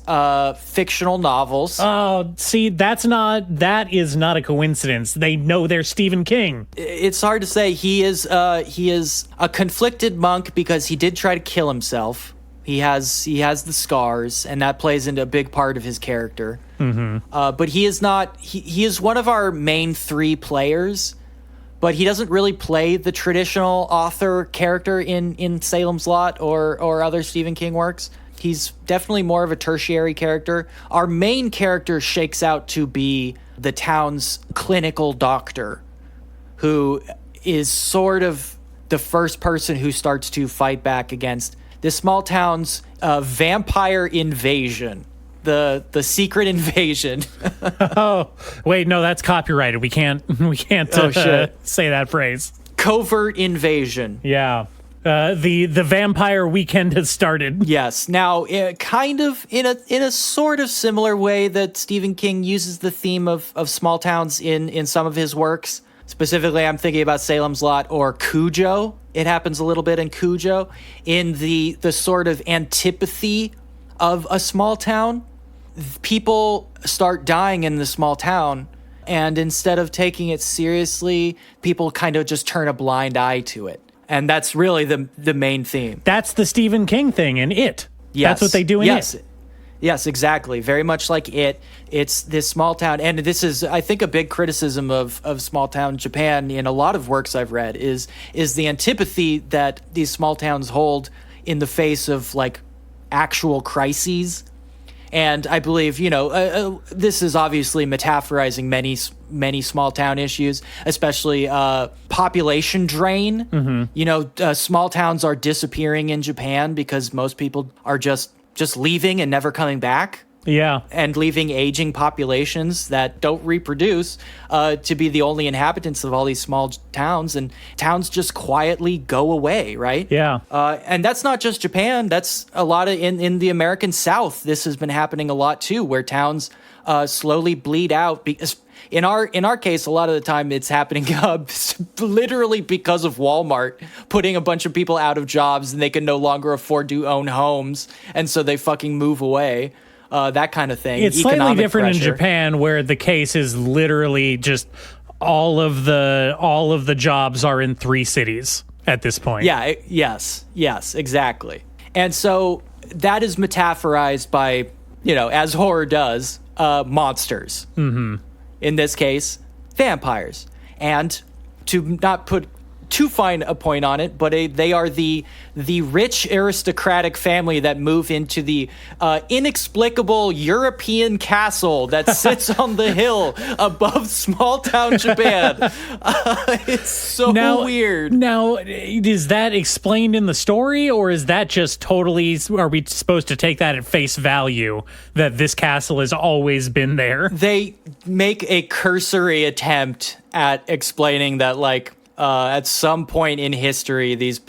fictional novels. Oh, see, that is not a coincidence. They know they're Stephen King. It's hard to say. He is a conflicted monk because he did try to kill himself. He has the scars, and that plays into a big part of his character. Mm-hmm. But he is not. He is one of our main three players. But he doesn't really play the traditional author character in Salem's Lot or other Stephen King works. He's definitely more of a tertiary character. Our main character shakes out to be the town's clinical doctor, who is sort of the first person who starts to fight back against this small town's vampire invasion. The secret invasion. Oh, wait, no, that's copyrighted. We can't say that phrase. Covert invasion. Yeah. The vampire weekend has started. Yes. Now, kind of in a sort of similar way that Stephen King uses the theme of small towns in some of his works. Specifically, I'm thinking about Salem's Lot or Cujo. It happens a little bit in Cujo, in the sort of antipathy of a small town. People start dying in the small town, and instead of taking it seriously, people kind of just turn a blind eye to it. And that's really the main theme. That's the Stephen King thing in It. Yes. That's what they do in It. Yes, exactly. Very much like It. It's this small town, and this is, I think, a big criticism of small town Japan in a lot of works I've read is the antipathy that these small towns hold in the face of like actual crises. And I believe, this is obviously metaphorizing many small town issues, especially population drain. Mm-hmm. Small towns are disappearing in Japan because most people are just leaving and never coming back. Yeah. And leaving aging populations that don't reproduce to be the only inhabitants of all these small towns, and towns just quietly go away, right? Yeah. And that's not just Japan. That's a lot of in the American South. This has been happening a lot too, where towns slowly bleed out. Because in our case, a lot of the time it's happening literally because of Walmart putting a bunch of people out of jobs and they can no longer afford to own homes, and so they fucking move away. That kind of thing. It's slightly different in Japan, where the case is literally just all of the jobs are in 3 cities at this point. Yeah. Yes, exactly. And so that is metaphorized by, as horror does, monsters. Mm-hmm. In this case, vampires. And to not put too fine a point on it, but they are the rich aristocratic family that move into the inexplicable European castle that sits on the hill above small town Japan. It's so weird. Now, is that explained in the story, or is that just totally, are we supposed to take that at face value, that this castle has always been there? They make a cursory attempt at explaining that, like, at some point in history, these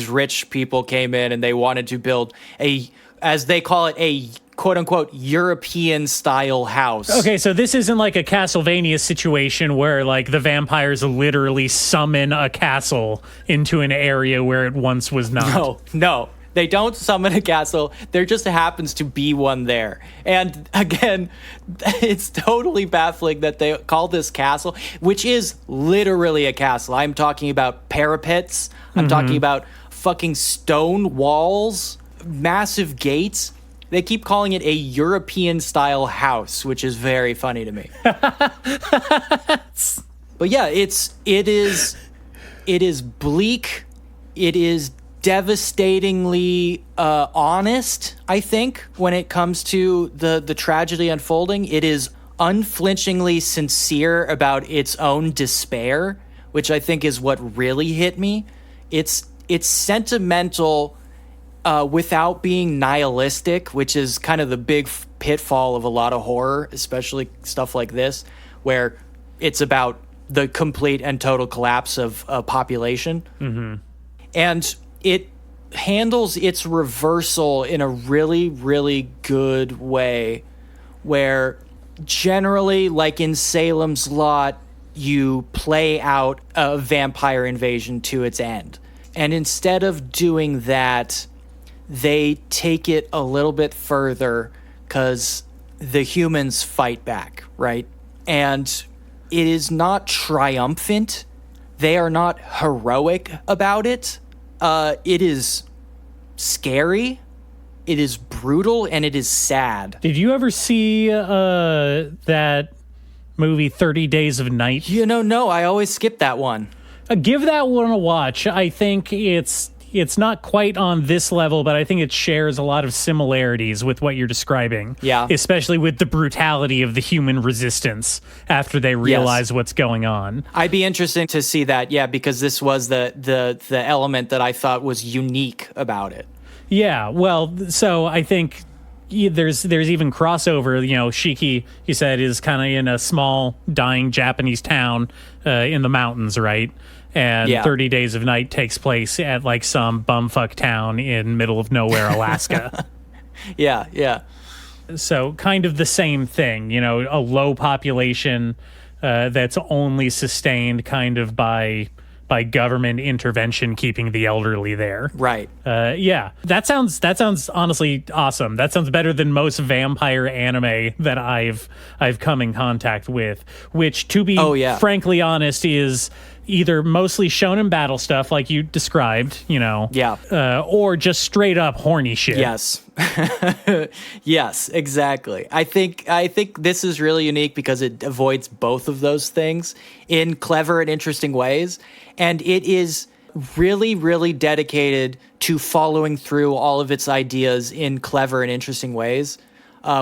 rich people came in and they wanted to build a as they call it, a quote-unquote European-style house. Okay, so this isn't like a Castlevania situation where, like, the vampires literally summon a castle into an area where it once was not. No. They don't summon a castle. There just happens to be one there. And again, it's totally baffling that they call this castle, which is literally a castle. I'm talking about parapets. I'm talking about fucking stone walls, massive gates. They keep calling it a European-style house, which is very funny to me. But yeah, it is bleak. It is devastatingly honest, I think, when it comes to the tragedy unfolding. It is unflinchingly sincere about its own despair, which I think is what really hit me. It's sentimental without being nihilistic, which is kind of the big pitfall of a lot of horror, especially stuff like this, where it's about the complete and total collapse of a population. And it handles its reversal in a really, really good way, where generally, like in Salem's Lot, you play out a vampire invasion to its end. And instead of doing that, they take it a little bit further because the humans fight back, right? And it is not triumphant. They are not heroic about it. It is scary, it is brutal, and it is sad. Did you ever see that movie 30 Days of Night? No, I always skip that one. Give that one a watch. I think it's not quite on this level, but I think it shares a lot of similarities with what you're describing. Yeah. Especially with the brutality of the human resistance after they realize what's going on. I'd be interested to see that, yeah, because this was the element that I thought was unique about it. Yeah, well, so I think there's even crossover. Shiki, you said, is kind of in a small, dying Japanese town in the mountains, right? And 30 Days of Night takes place at like some bumfuck town in middle of nowhere, Alaska. Yeah. So kind of the same thing, a low population that's only sustained kind of by government intervention, keeping the elderly there. Right. Yeah. That sounds honestly awesome. That sounds better than most vampire anime that I've come in contact with, which, to be frankly honest, is either mostly shonen battle stuff like you described, or just straight up horny shit. Yes. Yes, exactly. I think this is really unique because it avoids both of those things in clever and interesting ways, and it is really, really dedicated to following through all of its ideas in clever and interesting ways.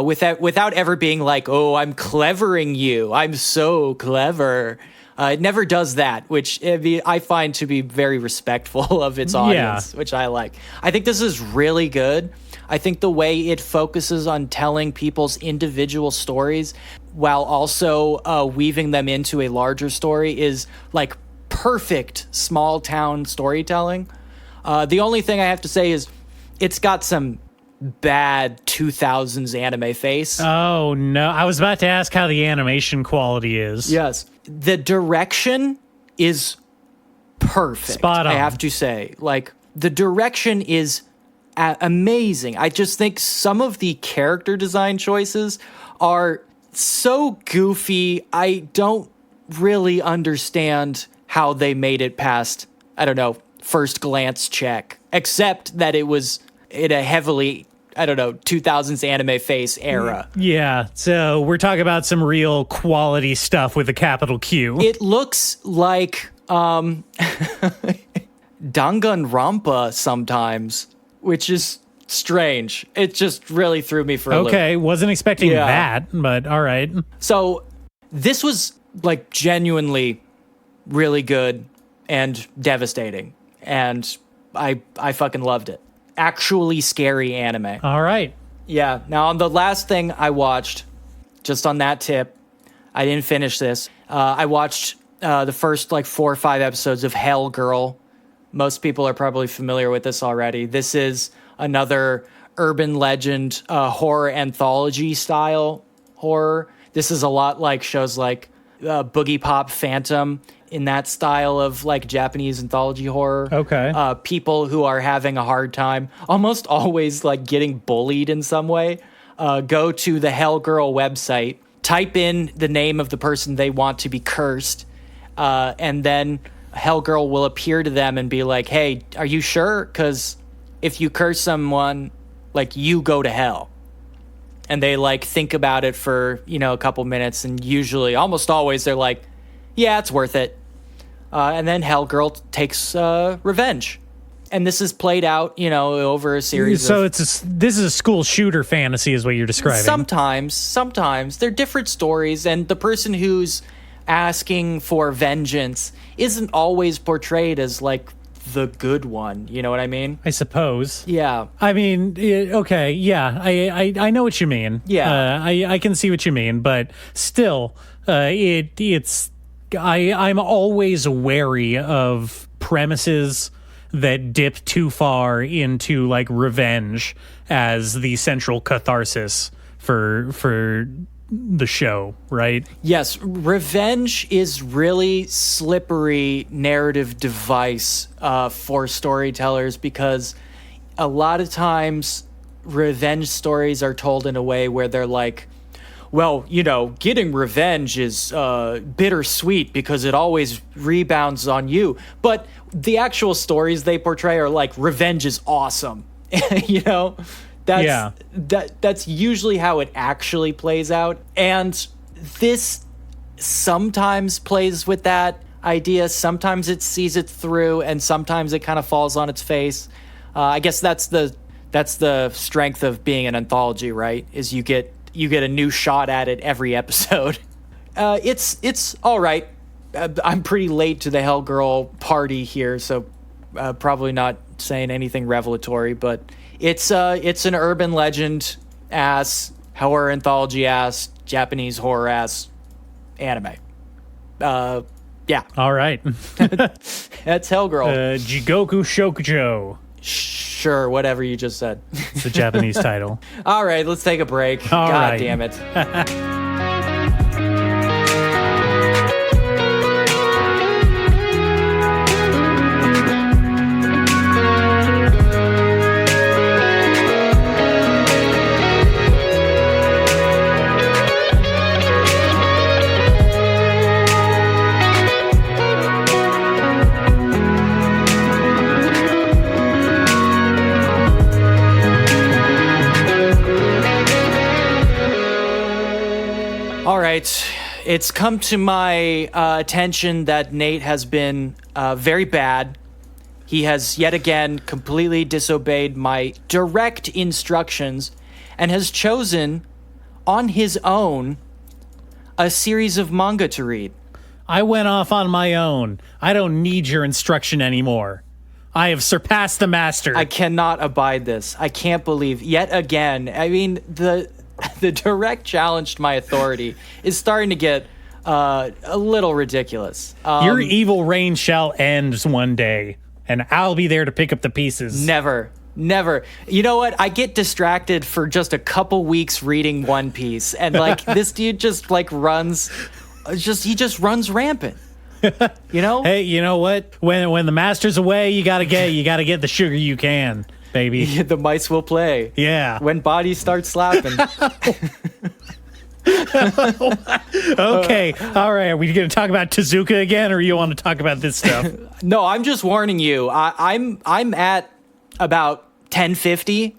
Without ever being like, oh, I'm clevering you, I'm so clever. It never does that, which I find to be very respectful of its audience, which I like. I think this is really good. I think the way it focuses on telling people's individual stories while also weaving them into a larger story is like perfect small town storytelling. The only thing I have to say is it's got some bad 2000s anime face. Oh, no. I was about to ask how the animation quality is. Yes. The direction is perfect. Spot on. I have to say. Like, the direction is amazing. I just think some of the character design choices are so goofy. I don't really understand how they made it past, I don't know, first glance check, except that it was in a heavily, 2000s anime face era. Yeah, so we're talking about some real quality stuff with a capital Q. It looks like Danganronpa sometimes, which is strange. It just really threw me for a loop. Okay, wasn't expecting that, but all right. So this was like genuinely really good and devastating, and I fucking loved it. Actually scary anime. All right. Yeah. Now, on the last thing I watched, just on that tip, I didn't finish this. I watched the first 4 or 5 episodes of Hell Girl. Most people are probably familiar with this already. This is another urban legend, horror anthology style horror. This is a lot like shows like Boogie Pop Phantom, in that style of like Japanese anthology horror. Okay. People who are having a hard time, almost always like getting bullied in some way, go to the Hell Girl website, type in the name of the person they want to be cursed, and then Hell Girl will appear to them and be like, hey, are you sure? Because if you curse someone, like, you go to hell. And they like think about it for, a couple minutes, and usually, almost always, they're like, yeah, it's worth it. And then Hell Girl takes revenge. And this is played out, over a series so this is a school shooter fantasy is what you're describing. Sometimes. They're different stories, and the person who's asking for vengeance isn't always portrayed as, like, the good one. You know what I mean? I suppose. Yeah. I mean, okay, yeah. I know what you mean. Yeah. I can see what you mean, but still, it's... I'm always wary of premises that dip too far into like revenge as the central catharsis for the show, right? Yes, revenge is really slippery narrative device for storytellers, because a lot of times revenge stories are told in a way where they're like, well, getting revenge is bittersweet because it always rebounds on you. But the actual stories they portray are like, revenge is awesome. That's usually how it actually plays out. And this sometimes plays with that idea. Sometimes it sees it through, and sometimes it kind of falls on its face. I guess that's the strength of being an anthology, right? Is you get a new shot at it every episode. It's all right. I'm pretty late to the Hell Girl party here, so probably not saying anything revelatory, but it's an urban legend ass, horror anthology ass, Japanese horror ass anime. Yeah. All right. That's Hell Girl. Jigoku Shokujo. Sure, whatever you just said. It's the Japanese title. All right, let's take a break. All God right. damn it. All right, it's come to my attention that Nate has been very bad. He has yet again completely disobeyed my direct instructions and has chosen on his own a series of manga to read. I went off on my own. I don't need your instruction anymore. I have surpassed the master. I cannot abide this. I can't believe yet again. I mean, the direct challenge to my authority is starting to get a little ridiculous. Your evil reign shall end one day, and I'll be there to pick up the pieces. Never. You know what? I get distracted for just a couple weeks reading One Piece, and like this dude just like runs rampant. Hey, you know what? When the master's away, you gotta get the sugar you can. Baby. The mice will play. Yeah. When bodies start slapping. Okay. All right. Are we going to talk about Tezuka again, or you want to talk about this stuff? No, I'm just warning you. I'm at about 1050.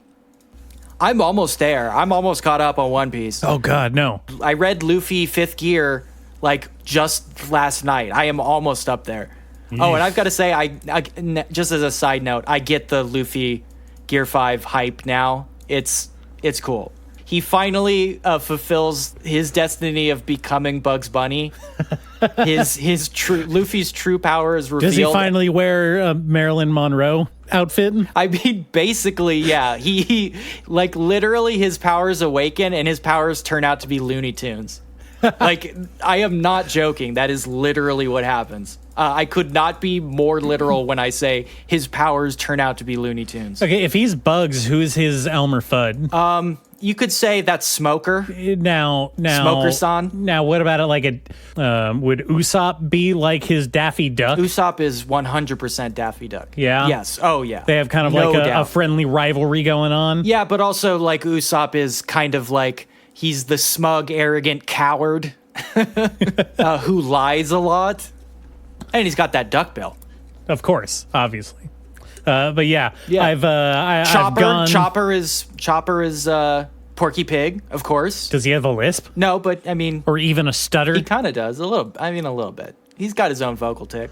I'm almost there. I'm almost caught up on One Piece. Oh, God, no. I read Luffy 5th Gear like just last night. I am almost up there. Oh, and I've got to say, I just as a side note, I get the Luffy Gear 5 hype now. It's cool. He finally fulfills his destiny of becoming Bugs Bunny. Luffy's true power is revealed. Does he finally wear a Marilyn Monroe outfit? I mean, basically, yeah. He like literally his powers awaken and his powers turn out to be Looney Tunes. Like, I am not joking. That is literally what happens. I could not be more literal when I say his powers turn out to be Looney Tunes. Okay, if he's Bugs, who's his Elmer Fudd? You could say that's Smoker. Now, Smoker-san. Now, what about it? Like would Usopp be like his Daffy Duck? Usopp is 100% Daffy Duck. Yeah. Yes. Oh yeah. They have kind of No like a doubt. friendly rivalry going on. Yeah, but also like Usopp is kind of like he's the smug, arrogant coward who lies a lot, and he's got that duck bill. Of course, obviously. But yeah, Yeah. I've Chopper. gone. Chopper is Porky Pig, of course. Does he have a lisp No, but I mean, or even a stutter? he kind of does a little. I mean, a little bit. He's got his own vocal tick.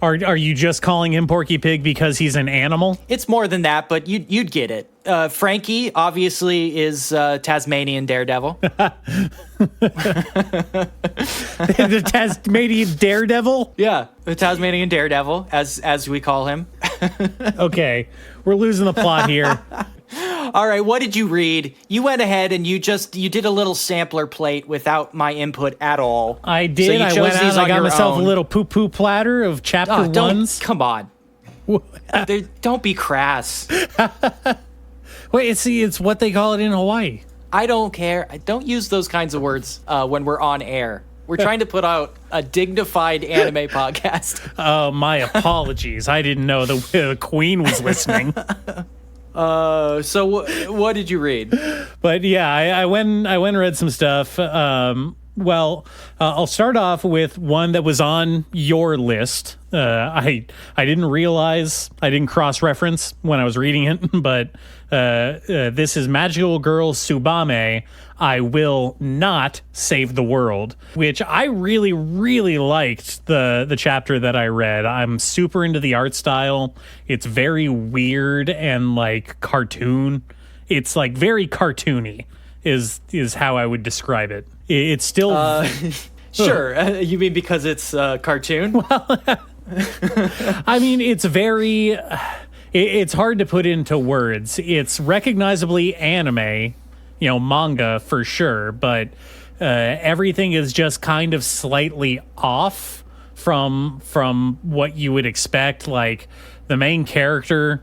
Are you just calling him Porky Pig because he's an animal? It's more than that, but you'd get it. Frankie obviously is Tasmanian Daredevil. The Tasmanian Daredevil? Yeah, the Tasmanian Daredevil, as we call him. Okay, we're losing the plot here. All right, what did you read? You went ahead and you did a little sampler plate without my input at all. I did. So you I chose went out these and I on got your myself own. a little poo-poo platter of chapter Oh, ones. come on. Don't be crass. Wait, it's what they call it in Hawaii. I don't care. I don't use those kinds of words when we're on air. We're trying to put out a dignified anime podcast. My apologies. I didn't know the Queen was listening. So what did you read? But yeah, I went and read some stuff. I'll start off with one that was on your list. I didn't realize, I didn't cross-reference when I was reading it, but this is Magical Girl Tsubame, I Will Not Save the World, which I really, really liked the chapter that I read. I'm super into the art style. It's very weird and like cartoon. It's like very cartoony is how I would describe it. It's still... Sure. You mean because it's a cartoon? I mean, it's very... It's hard to put into words. It's recognizably anime, manga for sure, but everything is just kind of slightly off from what you would expect. Like the main character,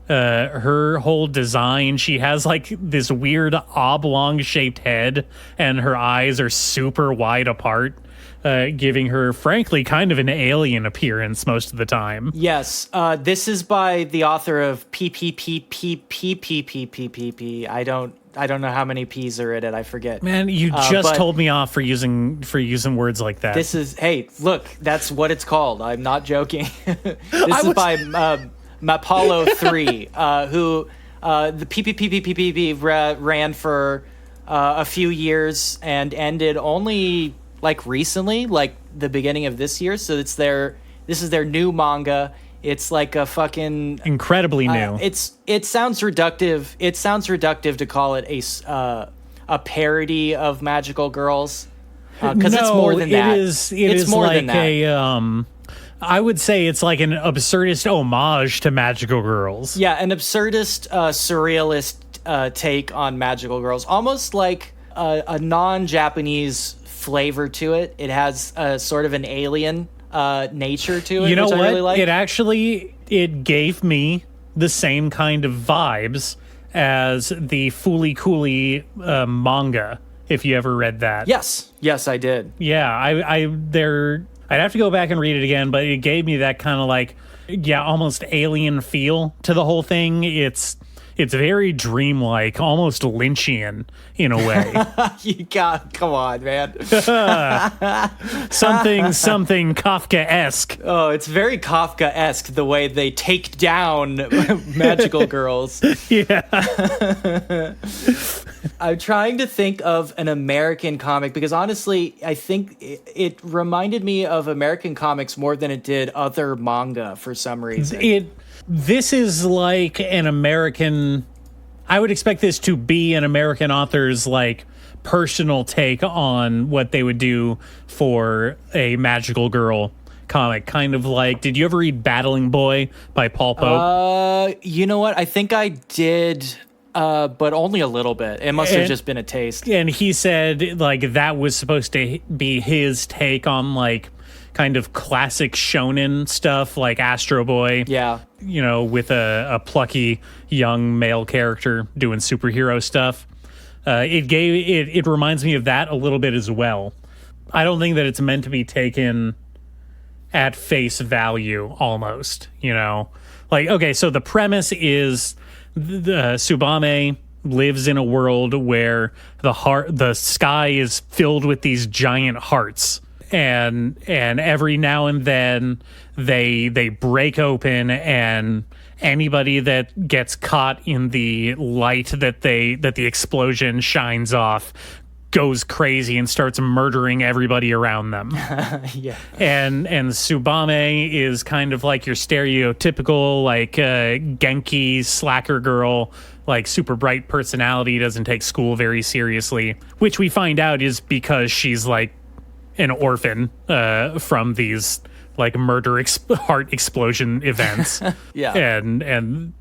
her whole design, she has like this weird oblong shaped head and her eyes are super wide apart. Giving her, frankly, kind of an alien appearance most of the time. Yes. This is by the author of PPPPPPPPPP. I don't know how many P's are in it. I forget. Man, you just told me off for using words like that. This is, hey, look, that's what it's called. I'm not joking. This is by Mapollo 3, who the PPPPPPP ran for a few years and ended only like recently, like the beginning of this year. So this is their new manga. It's like a fucking incredibly new. It sounds reductive. It sounds reductive to call it a parody of Magical Girls, because it's more than that. It is more like than that. I would say it's like an absurdist homage to Magical Girls. Yeah, an absurdist, surrealist take on Magical Girls, almost like a non-Japanese flavor to it. It has sort of an alien nature to it. You know which what? I really like. It gave me the same kind of vibes as the Fooly Cooly manga. If you ever read that, yes, I did. Yeah, I'd have to go back and read it again, but it gave me that kind of like, almost alien feel to the whole thing. It's very dreamlike, almost Lynchian in a way. Come on, man. something Kafka-esque. Oh, it's very Kafka-esque the way they take down Magical Girls. Yeah. I'm trying to think of an American comic because honestly, I think it reminded me of American comics more than it did other manga for some reason. This is like an American... I would expect this to be an American author's like personal take on what they would do for a Magical Girl comic. Kind of like, did you ever read Battling Boy by Paul Pope? You know what? I think I did. but only a little bit. It must have just been a taste. And he said like that was supposed to be his take on like kind of classic shonen stuff like Astro Boy. Yeah. You know, with a plucky young male character doing superhero stuff. It reminds me of that a little bit as well. I don't think that it's meant to be taken at face value almost, you know. Like, okay, so the premise is the Tsubame lives in a world where the sky is filled with these giant hearts. And every now and then they break open, and anybody that gets caught in the light that the explosion shines off goes crazy and starts murdering everybody around them. Yeah. And Tsubame is kind of like your stereotypical like Genki slacker girl, like super bright personality, doesn't take school very seriously, which we find out is because she's like an orphan from these like heart explosion events. Yeah. And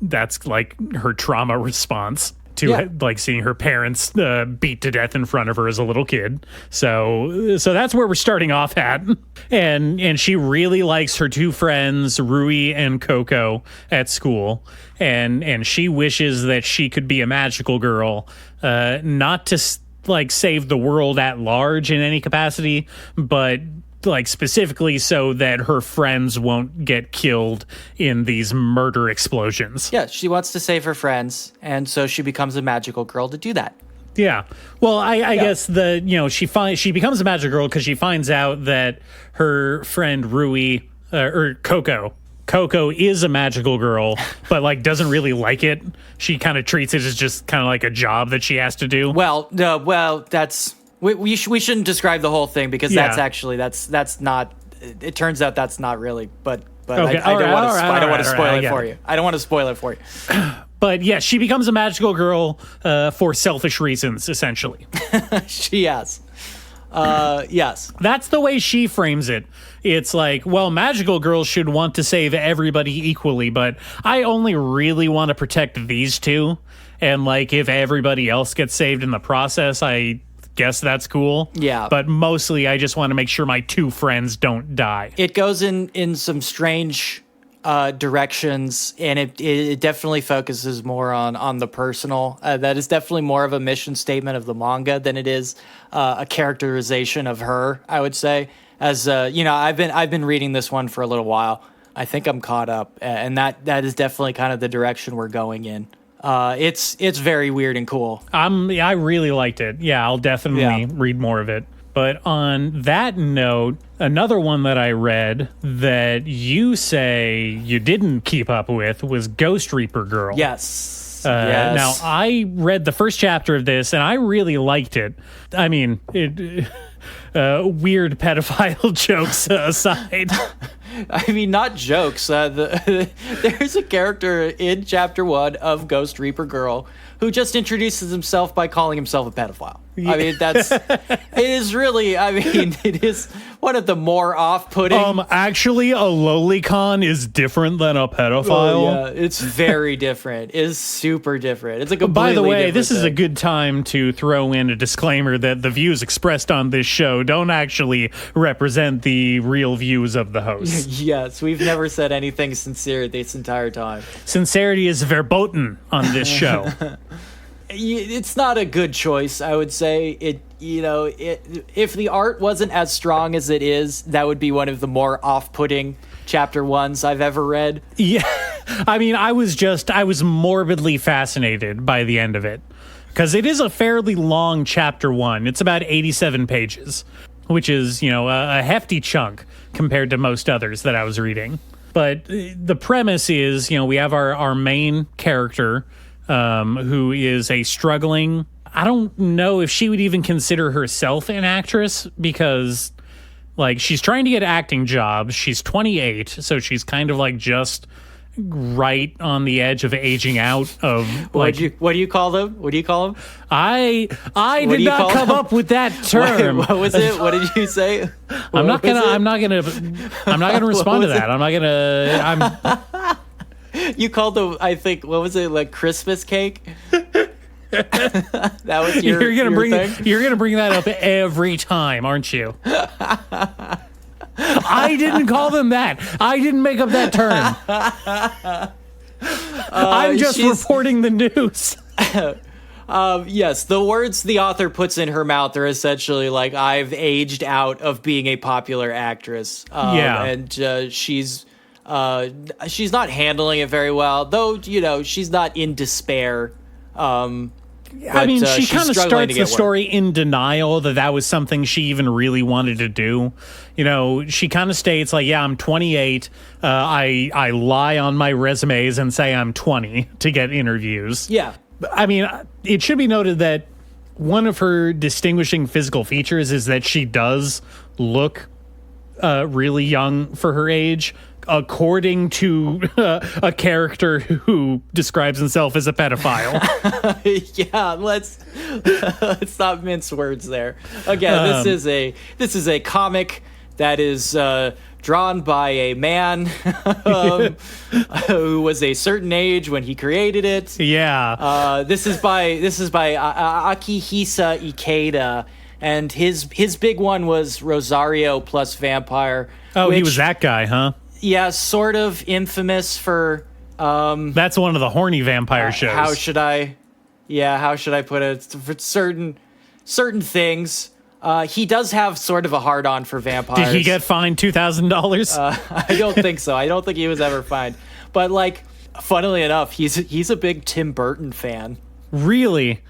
that's like her trauma response to like seeing her parents beat to death in front of her as a little kid. So that's where we're starting off at. And she really likes her two friends, Rui and Coco, at school. And she wishes that she could be a magical girl, not to like save the world at large in any capacity, but like specifically so that her friends won't get killed in these murder explosions. Yeah, she wants to save her friends, and so she becomes a magical girl to do that. Yeah. Well, I guess she becomes a magical girl because she finds out that her friend Rui or Coco is a magical girl, but like doesn't really like it. She kind of treats it as just kind of like a job that she has to do. Well, that's we shouldn't describe the whole thing because that's actually that's not. It turns out that's not really. But okay. I don't want to spoil it for you. I don't want to spoil it for you. But yeah, she becomes a magical girl for selfish reasons, essentially. Yes. That's the way she frames it. It's like, well, magical girls should want to save everybody equally, but I only really want to protect these two. And like, if everybody else gets saved in the process, I guess that's cool. Yeah. But mostly I just want to make sure my two friends don't die. It goes in some strange directions, and it definitely focuses more on the personal. That is definitely more of a mission statement of the manga than it is a characterization of her, I would say. As I've been reading this one for a little while. I think I'm caught up, and that is definitely kind of the direction we're going in. It's very weird and cool. I really liked it. Yeah, I'll definitely read more of it. But on that note, another one that I read that you say you didn't keep up with was Ghost Reaper Girl. Yes. Now, I read the first chapter of this, and I really liked it. I mean, weird pedophile jokes aside. I mean, not jokes. There's a character in Chapter 1 of Ghost Reaper Girl who just introduces himself by calling himself a pedophile. Yeah. I mean, it is one of the more off-putting. Actually, a lolicon is different than a pedophile. Oh, yeah, it's very different. It's super different. It's a completely By the way, different this thing. is a good time to throw in a disclaimer that the views expressed on this show don't actually represent the real views of the host. Yes, we've never said anything sincere this entire time. Sincerity is verboten on this show. It's not a good choice, I would say. If the art wasn't as strong as it is, that would be one of the more off-putting chapter 1s I've ever read. Yeah, I mean, I was morbidly fascinated by the end of it because it is a fairly long chapter 1. It's about 87 pages, which is, a hefty chunk compared to most others that I was reading. But the premise is, we have our main character, who is a struggling, I don't know if she would even consider herself an actress because like she's trying to get acting jobs. She's 28, so she's kind of like just right on the edge of aging out of like what do you call them? I did not come up with that term. What was it? What did you say? I'm not gonna respond to that. You called them, I think, what was it, like Christmas cake? That was your thing? You're gonna bring that up every time, aren't you? I didn't call them that. I didn't make up that term. I'm just reporting the news. Yes, the words the author puts in her mouth are essentially like, I've aged out of being a popular actress. And she's not handling it very well, though, you know, she's not in despair. I mean, she kind of starts the story in denial that was something she even really wanted to do. You know, she kind of states like, yeah, I'm 28. I lie on my resumes and say I'm 20 to get interviews. Yeah. I mean, it should be noted that one of her distinguishing physical features is that she does look really young for her age, according to a character who describes himself as a pedophile. Yeah, let's not mince words there. Again, this is a comic that is drawn by a man who was a certain age when he created it. Yeah. This is by Akihisa Ikeda, and his big one was Rosario plus Vampire. Oh, he was that guy, huh? Yeah, sort of infamous for that's one of the horny vampire shows. How should I put it? For certain things. He does have sort of a hard-on for vampires. Did he get fined $2,000? I don't think so. I don't think he was ever fined. But like, funnily enough, he's a big Tim Burton fan. Really?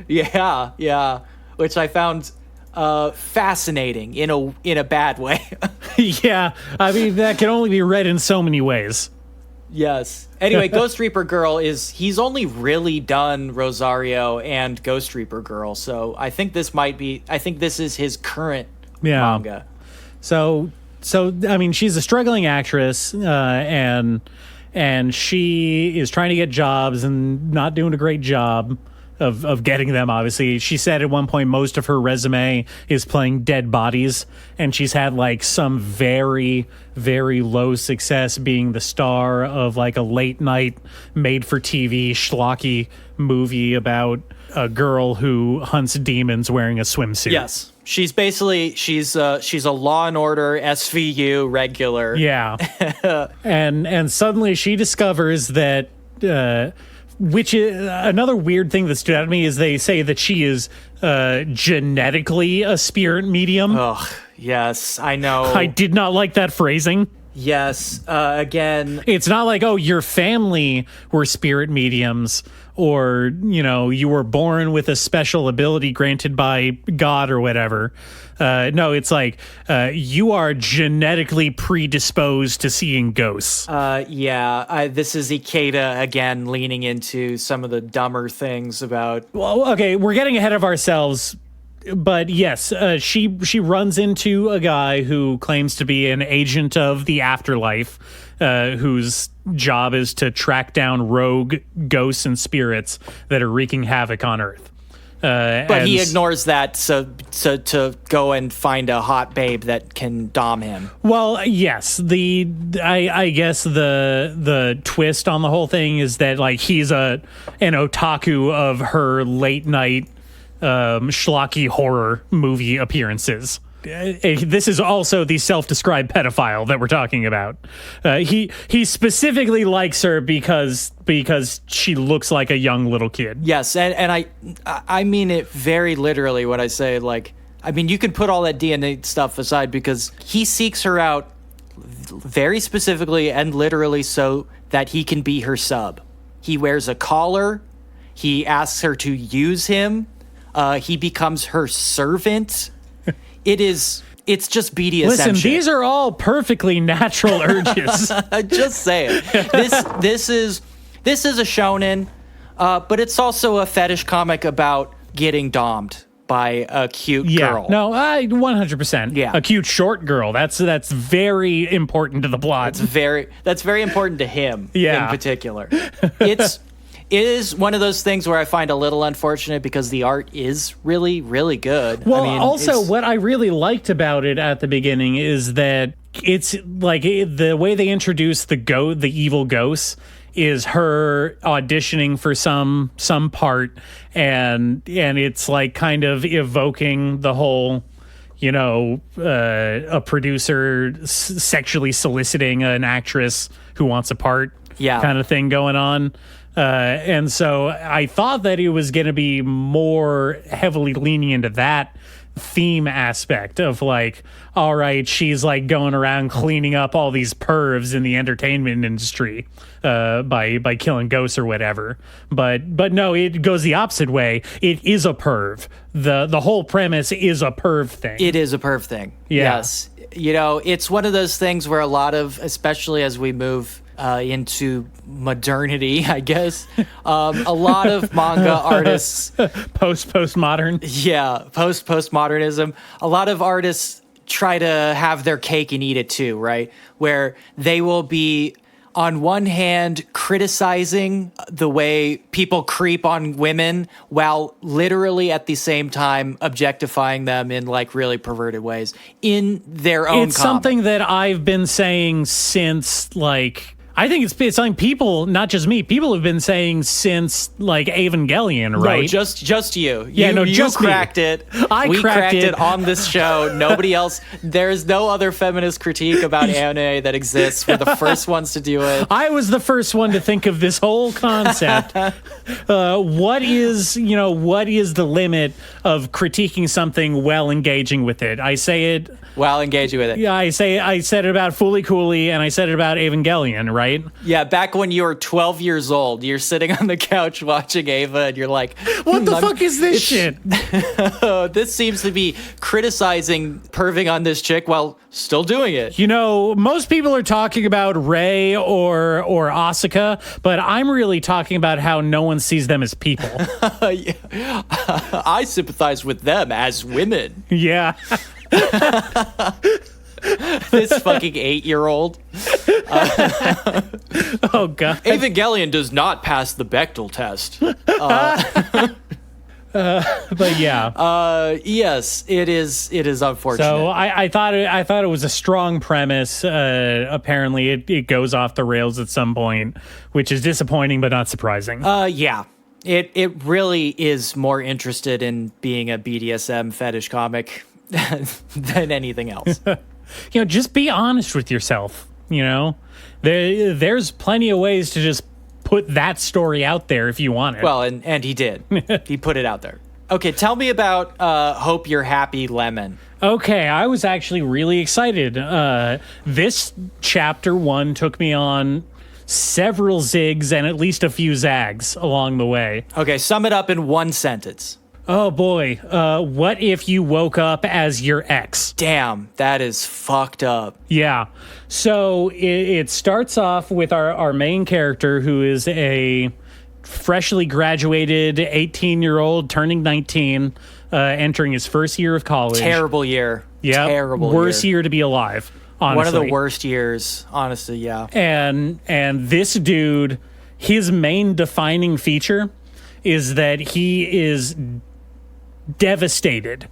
Yeah. Which I found fascinating in a bad way. Yeah, I mean, that can only be read in so many ways. Yes. Anyway, Ghost Reaper Girl he's only really done Rosario and Ghost Reaper Girl, so I think this is his current manga. So I mean, she's a struggling actress, and she is trying to get jobs and not doing a great job of getting them, obviously. She said at one point most of her resume is playing dead bodies, and she's had like some very, very low success being the star of like a late night made for TV schlocky movie about a girl who hunts demons wearing a swimsuit. Yes. She's a Law and Order SVU regular. Yeah. and suddenly she discovers that which is another weird thing that stood out to me is they say that she is genetically a spirit medium. Ugh, yes, I know. I did not like that phrasing. Yes, again. It's not like, oh, your family were spirit mediums, or, you know, you were born with a special ability granted by God or whatever. No, it's like you are genetically predisposed to seeing ghosts. This is Ikeda again leaning into some of the dumber things about. Well, okay, we're getting ahead of ourselves, but yes, she runs into a guy who claims to be an agent of the afterlife, whose job is to track down rogue ghosts and spirits that are wreaking havoc on Earth. But he ignores that so to go and find a hot babe that can dom him. Well, yes. I guess the twist on the whole thing is that like he's an otaku of her late night schlocky horror movie appearances. This is also the self-described pedophile that we're talking about. He specifically likes her because she looks like a young little kid. Yes, and I mean it very literally when I say, like, I mean, you can put all that DNA stuff aside because he seeks her out very specifically and literally so that he can be her sub. He wears a collar. He asks her to use him. He becomes her servant. It's just BDSM. Listen, shit. These are all perfectly natural urges. Just saying. This is a shonen, but it's also a fetish comic about getting domed by a cute girl. No, 100%. Yeah. A cute short girl. That's very important to the plot. That's very important to him in particular. It is one of those things where I find a little unfortunate because the art is really, really good. Well, I mean, what I really liked about it at the beginning is that it's like the way they introduce the evil ghosts is her auditioning for some part, and it's like kind of evoking the whole, you know, a producer sexually soliciting an actress who wants a part, kind of thing going on. And so I thought that it was going to be more heavily leaning into that theme aspect of like, all right, she's like going around cleaning up all these pervs in the entertainment industry by killing ghosts or whatever. But no, it goes the opposite way. It is a perv. The whole premise is a perv thing. It is a perv thing. Yeah. Yes. You know, it's one of those things where a lot of, especially as we move into modernity, I guess, a lot of manga artists postmodern. Yeah, postmodernism. A lot of artists try to have their cake and eat it too, right? Where they will be, on one hand, criticizing the way people creep on women while literally at the same time objectifying them in like really perverted ways in their own It's comic. something that I've been saying since like, I think it's something people, not just me, people have been saying since like Evangelion, right? No, just you. Yeah, you just me. cracked it. We cracked it on this show. Nobody else. There's no other feminist critique about anime that exists. We're the first ones to do it. I was the first one to think of this whole concept. What is the limit of critiquing something while engaging with it? I say it while engaging with it. Yeah, I said it about Fooly Cooley, and I said it about Evangelion, right? Yeah, back when you were 12 years old, you're sitting on the couch watching Ava, and you're like, what the fuck is this shit? This seems to be criticizing perving on this chick while still doing it. You know, most people are talking about Rei or Asuka, but I'm really talking about how no one sees them as people. I sympathize with them as women. Yeah. This fucking 8-year-old. Oh god. Evangelion does not pass the Bechdel test. But yeah. Yes, it is unfortunate. So I thought it was a strong premise. Apparently it goes off the rails at some point, which is disappointing but not surprising. Yeah. It really is more interested in being a BDSM fetish comic than anything else. You know, just be honest with yourself. You know, there's plenty of ways to just put that story out there if you want it. Well, and he did. He put it out there. Okay, tell me about Hope You're Happy Lemon. Okay, I was actually really excited. This chapter 1 took me on several zigs and at least a few zags along the way. Okay, sum it up in one sentence. Oh boy, what if you woke up as your ex? Damn, that is fucked up. Yeah. So it starts off with our main character, who is a freshly graduated 18-year-old turning 19, entering his first year of college. Terrible year. Yeah. Terrible worst year to be alive, honestly. One of the worst years, honestly, yeah. And this dude, his main defining feature is that he is devastated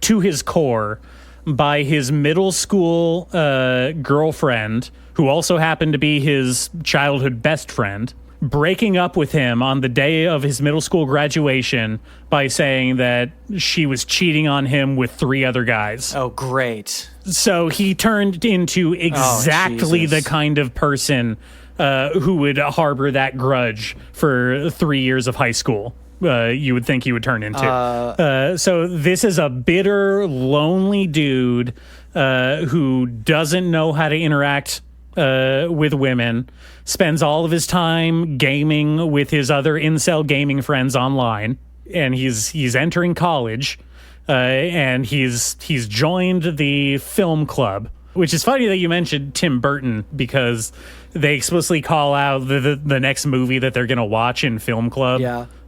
to his core by his middle school girlfriend, who also happened to be his childhood best friend, breaking up with him on the day of his middle school graduation by saying that she was cheating on him with 3 other guys. Oh, great. So he turned into exactly the kind of person who would harbor that grudge for 3 years of high school. You would think he would turn into. So this is a bitter, lonely dude who doesn't know how to interact with women, spends all of his time gaming with his other incel gaming friends online, and he's entering college, and he's joined the film club. Which is funny that you mentioned Tim Burton, because they explicitly call out the next movie that they're going to watch in film club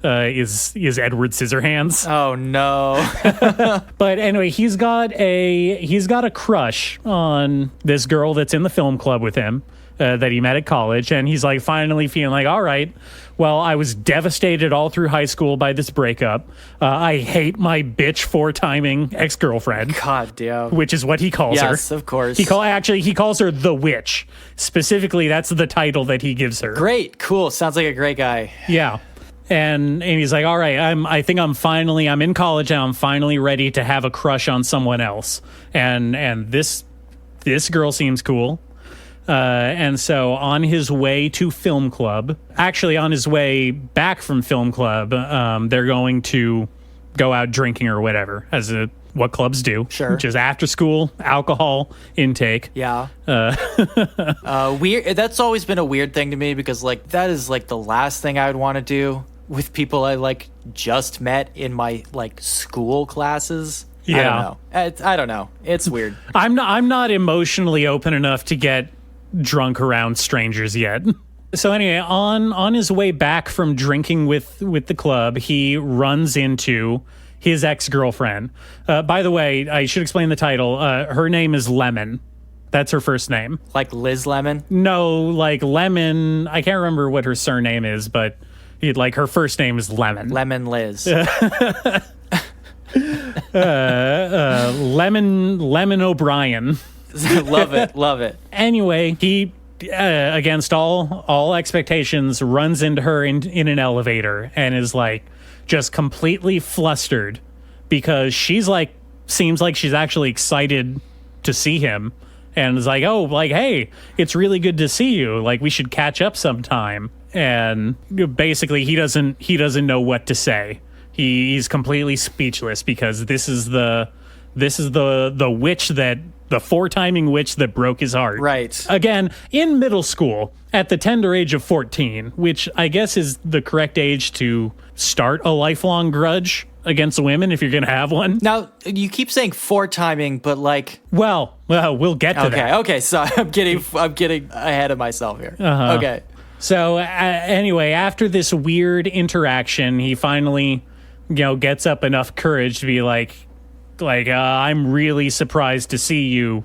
is Edward Scissorhands. Oh no. But anyway, he's got a crush on this girl that's in the film club with him, that he met at college. And he's like finally feeling like, all right, well, I was devastated all through high school by this breakup. I hate my bitch four-timing ex-girlfriend. God damn. Which is what he calls her. Yes, of course. He calls her the witch. Specifically, that's the title that he gives her. Great. Cool. Sounds like a great guy. Yeah. And he's like, all right, I'm in college and I'm finally ready to have a crush on someone else. And this girl seems cool. And so on his way to film club, actually on his way back from film club, they're going to go out drinking or whatever, what clubs do. Sure. Which is after school alcohol intake. Yeah. Weird. That's always been a weird thing to me because like that is like the last thing I would want to do with people I like just met in my like school classes. Yeah. I don't know. It's weird. I'm not emotionally open enough to get drunk around strangers yet. So anyway, on his way back from drinking with the club, he runs into his ex-girlfriend. By the way, I should explain the title. Her name is Lemon. That's her first name. Like Liz Lemon? No, like Lemon. I can't remember what her surname is, but her first name is Lemon. Lemon Liz. Lemon O'Brien. Love it. Anyway, he, against all expectations, runs into her in an elevator and is like just completely flustered because she's like, seems like she's actually excited to see him and is like, oh, like, hey, it's really good to see you. Like, we should catch up sometime. And basically he doesn't know what to say. He's completely speechless because this is the witch the four-timing witch that broke his heart. Right. Again, in middle school, at the tender age of 14, which I guess is the correct age to start a lifelong grudge against women if you're going to have one. Now, you keep saying four-timing, but like... Well, we'll get to that. Okay, so I'm getting ahead of myself here. Uh-huh. Okay. So anyway, after this weird interaction, he finally, gets up enough courage to be like, I'm really surprised to see you,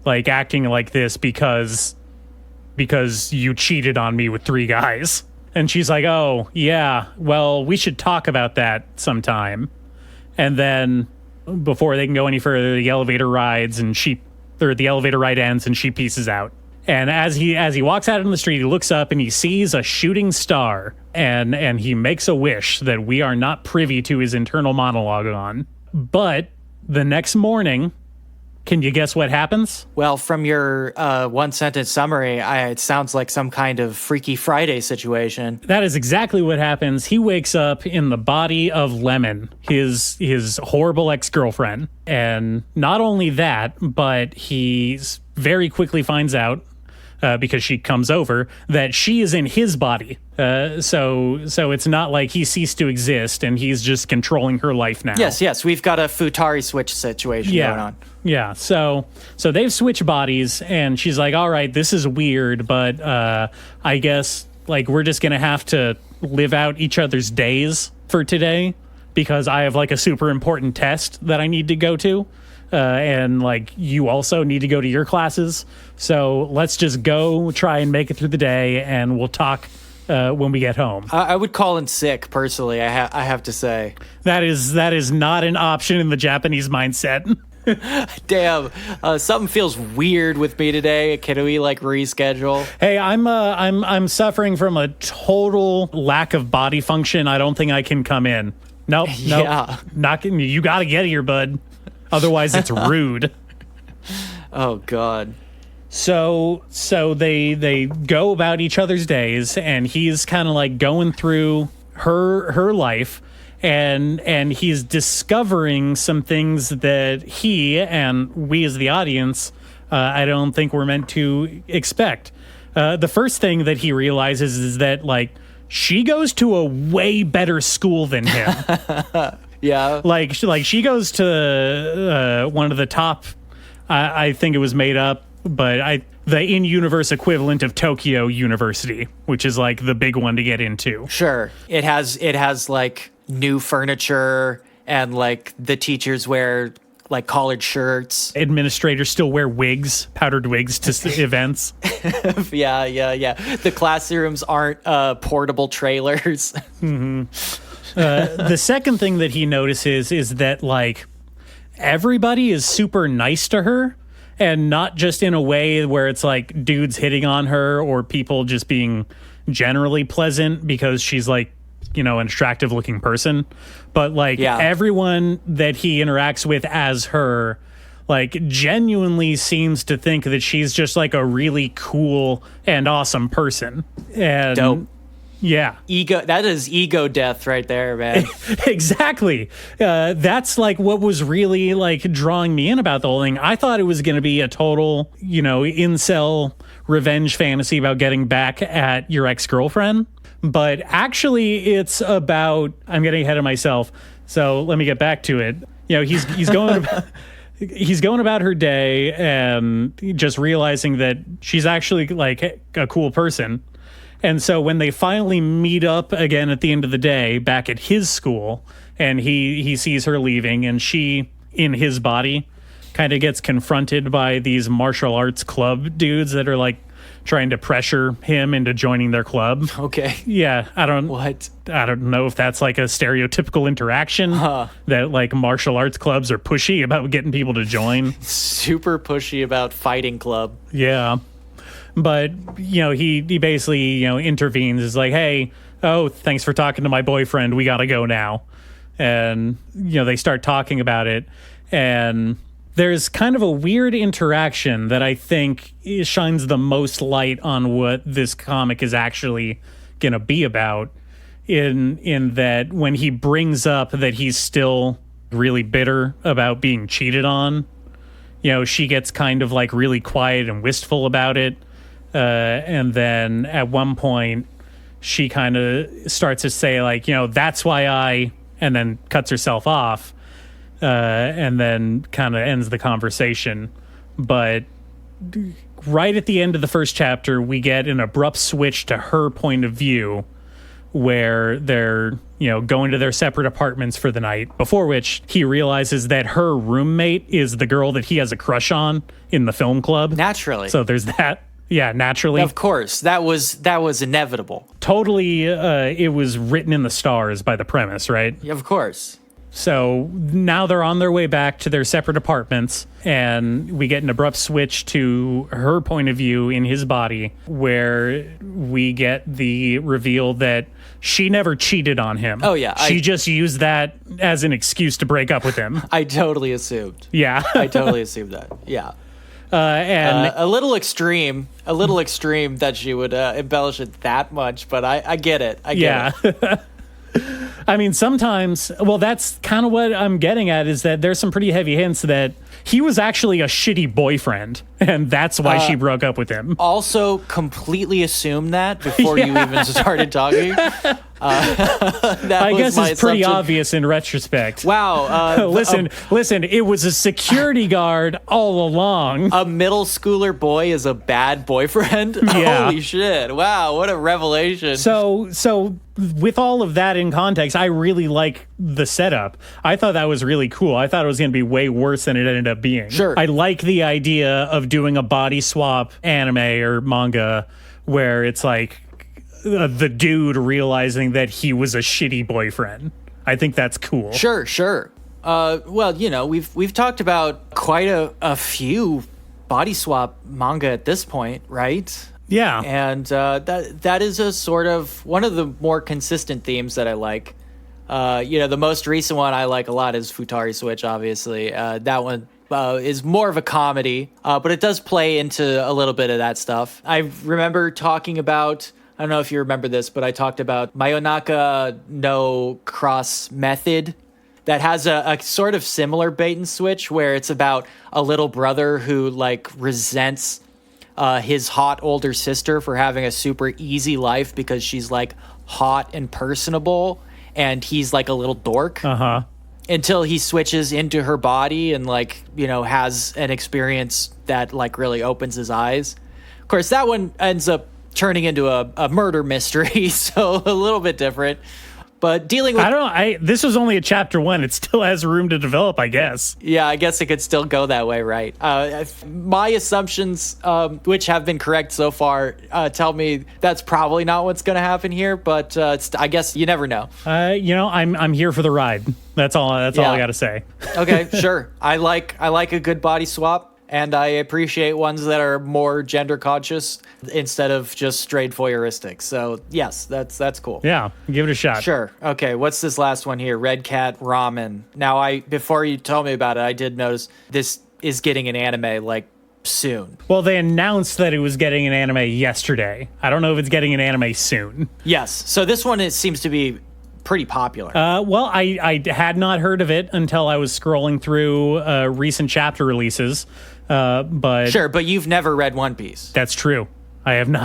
like, acting like this because you cheated on me with 3 guys. And she's like, oh, yeah, well, we should talk about that sometime. And then before they can go any further, the elevator rides and the elevator ride ends and she pieces out. And as he walks out on the street, he looks up and he sees a shooting star and he makes a wish that we are not privy to his internal monologue on. But the next morning, can you guess what happens? Well, from your one-sentence summary, it sounds like some kind of Freaky Friday situation. That is exactly what happens. He wakes up in the body of Lemon, his horrible ex-girlfriend. And not only that, but he very quickly finds out, because she comes over, that she is in his body. So it's not like he ceased to exist and he's just controlling her life now. Yes, we've got a Futari switch situation going on. Yeah, so they've switched bodies and she's like, all right, this is weird, but I guess like we're just going to have to live out each other's days for today because I have like a super important test that I need to go to. And like you also need to go to your classes. So let's just go try and make it through the day and we'll talk when we get home. I would call in sick personally. I have to say that is not an option in the Japanese mindset. Damn, something feels weird with me today. Can we like reschedule? Hey, I'm suffering from a total lack of body function. I don't think I can come in. Nope. Yeah. Not getting you. Got to get here, bud. Otherwise, it's rude. Oh God. So they go about each other's days, and he's kind of like going through her life, and he's discovering some things that he and we as the audience, I don't think we're meant to expect. The first thing that he realizes is that like she goes to a way better school than him. Yeah. Like she goes to one of the top, I think it was made up, but the in-universe equivalent of Tokyo University, which is like the big one to get into. Sure. It has like new furniture and like the teachers wear like collared shirts. Administrators still wear wigs, powdered wigs to events. Yeah. The classrooms aren't portable trailers. The second thing that he notices is that, like, everybody is super nice to her, and not just in a way where it's like dudes hitting on her or people just being generally pleasant because she's like, you know, an attractive looking person, but like everyone that he interacts with as her, like, genuinely seems to think that she's just like a really cool and awesome person. And dope. Yeah. Ego. That is ego death right there, man. Exactly. That's like what was really like drawing me in about the whole thing. I thought it was going to be a total, you know, incel revenge fantasy about getting back at your ex-girlfriend. But actually it's about, I'm getting ahead of myself. So let me get back to it. You know, he's going about, he's going about her day and just realizing that she's actually like a cool person. And so when they finally meet up again at the end of the day back at his school, and he sees her leaving, and she, in his body, kind of gets confronted by these martial arts club dudes that are like trying to pressure him into joining their club. Okay. Yeah, I don't know if that's like a stereotypical interaction that like martial arts clubs are pushy about getting people to join. Super pushy about fighting club. Yeah. But, you know, he basically, you know, intervenes, is like, hey, oh, thanks for talking to my boyfriend. We got to go now. And, you know, they start talking about it. And there's kind of a weird interaction that I think shines the most light on what this comic is actually going to be about, in that when he brings up that he's still really bitter about being cheated on, you know, she gets kind of like really quiet and wistful about it. And then at one point she kind of starts to say like, you know, that's why and then cuts herself off, and then kind of ends the conversation. But right at the end of the first chapter, we get an abrupt switch to her point of view where they're, you know, going to their separate apartments for the night, before which he realizes that her roommate is the girl that he has a crush on in the film club. Naturally. So there's that. Yeah, naturally. Of course. That was inevitable. Totally, it was written in the stars by the premise, right? Of course. So now they're on their way back to their separate apartments, and we get an abrupt switch to her point of view in his body, where we get the reveal that she never cheated on him. Oh, yeah. She just used that as an excuse to break up with him. I totally assumed. Yeah. I totally assumed that. Yeah. And a little extreme that she would embellish it that much, but I get it. I get it. I mean, sometimes, well, that's kind of what I'm getting at, is that there's some pretty heavy hints that he was actually a shitty boyfriend, and that's why she broke up with him. Also, completely assumed that before you even started talking. I guess it's pretty obvious in retrospect. Wow. Listen, it was a security guard all along. A middle schooler boy is a bad boyfriend? Yeah. Holy shit. Wow, what a revelation. So with all of that in context, I really like the setup. I thought that was really cool. I thought it was going to be way worse than it ended up being. Sure. I like the idea of doing a body swap anime or manga where it's like the dude realizing that he was a shitty boyfriend. I think that's cool. Sure. Well, you know, we've talked about quite a few body swap manga at this point, right? Yeah. And that is a sort of one of the more consistent themes that I like. You know, the most recent one I like a lot is Futari Switch, obviously. That one is more of a comedy, but it does play into a little bit of that stuff. I remember talking about, I don't know if you remember this, but I talked about Mayonaka no Cross Method that has a sort of similar bait and switch where it's about a little brother who like resents his hot older sister for having a super easy life because she's like hot and personable and he's like a little dork. Until he switches into her body and like, you know, has an experience that like really opens his eyes. Of course, that one ends up turning into a murder mystery, so a little bit different. But dealing with... I don't know. This was only a chapter 1. It still has room to develop, I guess. Yeah, I guess it could still go that way, right? My assumptions, which have been correct so far, tell me that's probably not what's going to happen here. But I guess you never know. I'm here for the ride. That's all I got to say. Okay, sure. I like a good body swap. And I appreciate ones that are more gender conscious instead of just straight voyeuristic. So yes, that's cool. Yeah, give it a shot. Sure. Okay, what's this last one here? Red Cat Ramen. Now, before you told me about it, I did notice this is getting an anime like soon. Well, they announced that it was getting an anime yesterday. I don't know if it's getting an anime soon. Yes. So this one it seems to be pretty popular. Well, I had not heard of it until I was scrolling through recent chapter releases. But sure, but you've never read One Piece. That's true. I have not.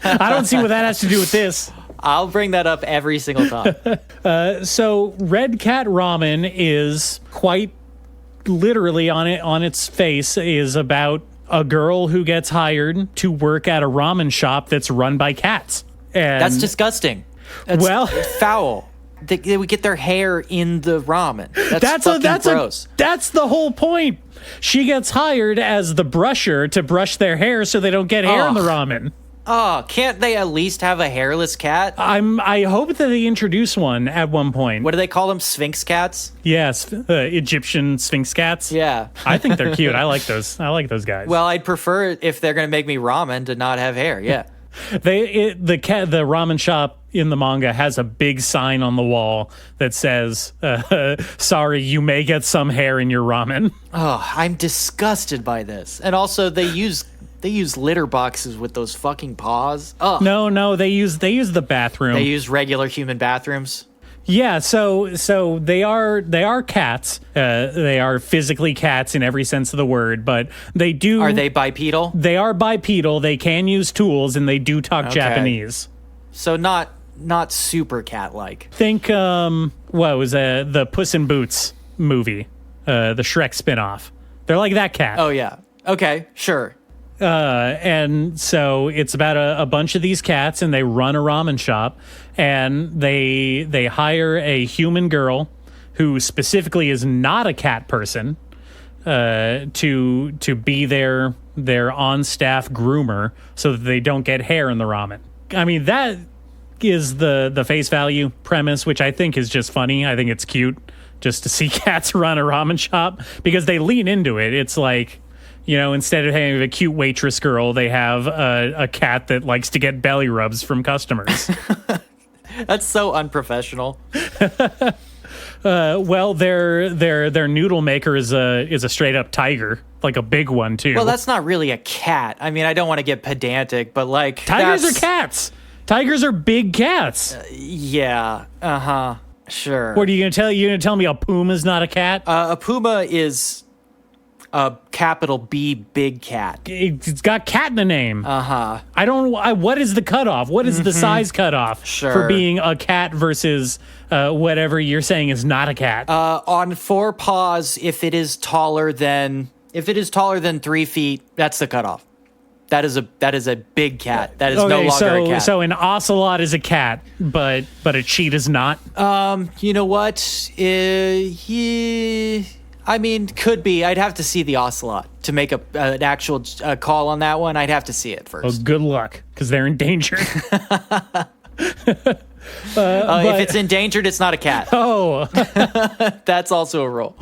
I don't see what that has to do with this. I'll bring that up every single time. So Red Cat Ramen is quite literally on its face is about a girl who gets hired to work at a ramen shop that's run by cats. And that's disgusting. It's foul. They would get their hair in the ramen. That's gross. That's the whole point. She gets hired as the brusher to brush their hair so they don't get hair in the ramen. Oh, can't they at least have a hairless cat? I hope that they introduce one at one point. What do they call them? Sphinx cats? Yes, Egyptian Sphinx cats. Yeah. I think they're cute. I like those. I like those guys. Well, I'd prefer if they're going to make me ramen to not have hair. Yeah. The ramen shop in the manga has a big sign on the wall that says, sorry, you may get some hair in your ramen. Oh, I'm disgusted by this. And also they use litter boxes with those fucking paws. Oh. No, they use the bathroom. They use regular human bathrooms. Yeah, so they are cats. They are physically cats in every sense of the word, but they do... Are they bipedal? They are bipedal. They can use tools, and they do talk Japanese. So not super cat-like. Think, what was the Puss in Boots movie, the Shrek spinoff. They're like that cat. Oh, yeah. Okay, sure. And so it's about a bunch of these cats, and they run a ramen shop, and they hire a human girl who specifically is not a cat person to be their on-staff groomer so that they don't get hair in the ramen. I mean, that is the face value premise, which I think is just funny. I think it's cute just to see cats run a ramen shop because they lean into it. It's like, instead of having a cute waitress girl, they have a cat that likes to get belly rubs from customers. That's so unprofessional. Well, their noodle maker is a straight up tiger, like a big one too. Well, that's not really a cat. I mean, I don't want to get pedantic, but like tigers are cats. Tigers are big cats. Yeah. Sure. What are you gonna tell? You gonna tell me a puma's not a cat? A puma is a capital B big cat. It's got cat in the name. I don't. What is the cutoff? What is the size cutoff for being a cat versus whatever you're saying is not a cat? On 4 paws, if it is taller than 3 feet, that's the cutoff. That is a big cat. That is no longer a cat. So an ocelot is a cat, but a cheetah is not. You know what? I mean, could be. I'd have to see the ocelot to make an actual call on that one. I'd have to see it first. Oh, good luck, because they're endangered. If it's endangered, it's not a cat. Oh. That's also a rule.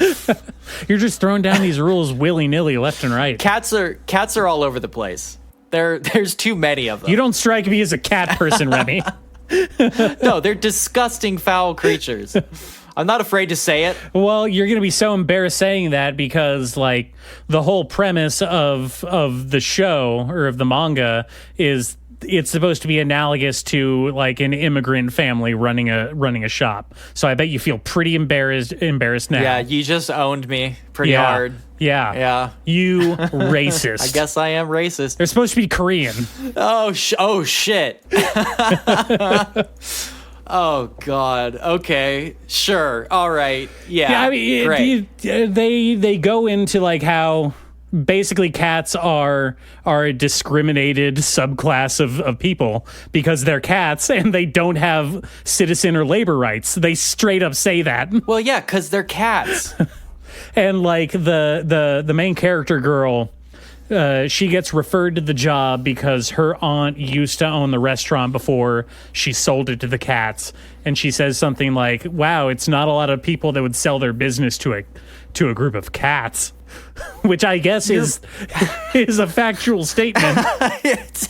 You're just throwing down these rules willy-nilly left and right. Cats are all over the place. There's too many of them. You don't strike me as a cat person, Remy. No, they're disgusting, foul creatures. I'm not afraid to say it. Well, you're going to be so embarrassed saying that because, like, the whole premise of the show or of the manga is it's supposed to be analogous to like an immigrant family running a shop. So I bet you feel pretty embarrassed now. Yeah, you just owned me pretty hard. Yeah. You racist. I guess I am racist. They're supposed to be Korean. Oh shit. Oh God. Okay. Sure. All right. Yeah. I mean, great. they go into like how basically cats are a discriminated subclass of people because they're cats and they don't have citizen or labor rights. They straight up say that. Well, yeah, because they're cats. And like the main character girl, she gets referred to the job because her aunt used to own the restaurant before she sold it to the cats. And she says something like, wow, it's not a lot of people that would sell their business to a group of cats, which I guess is a factual statement.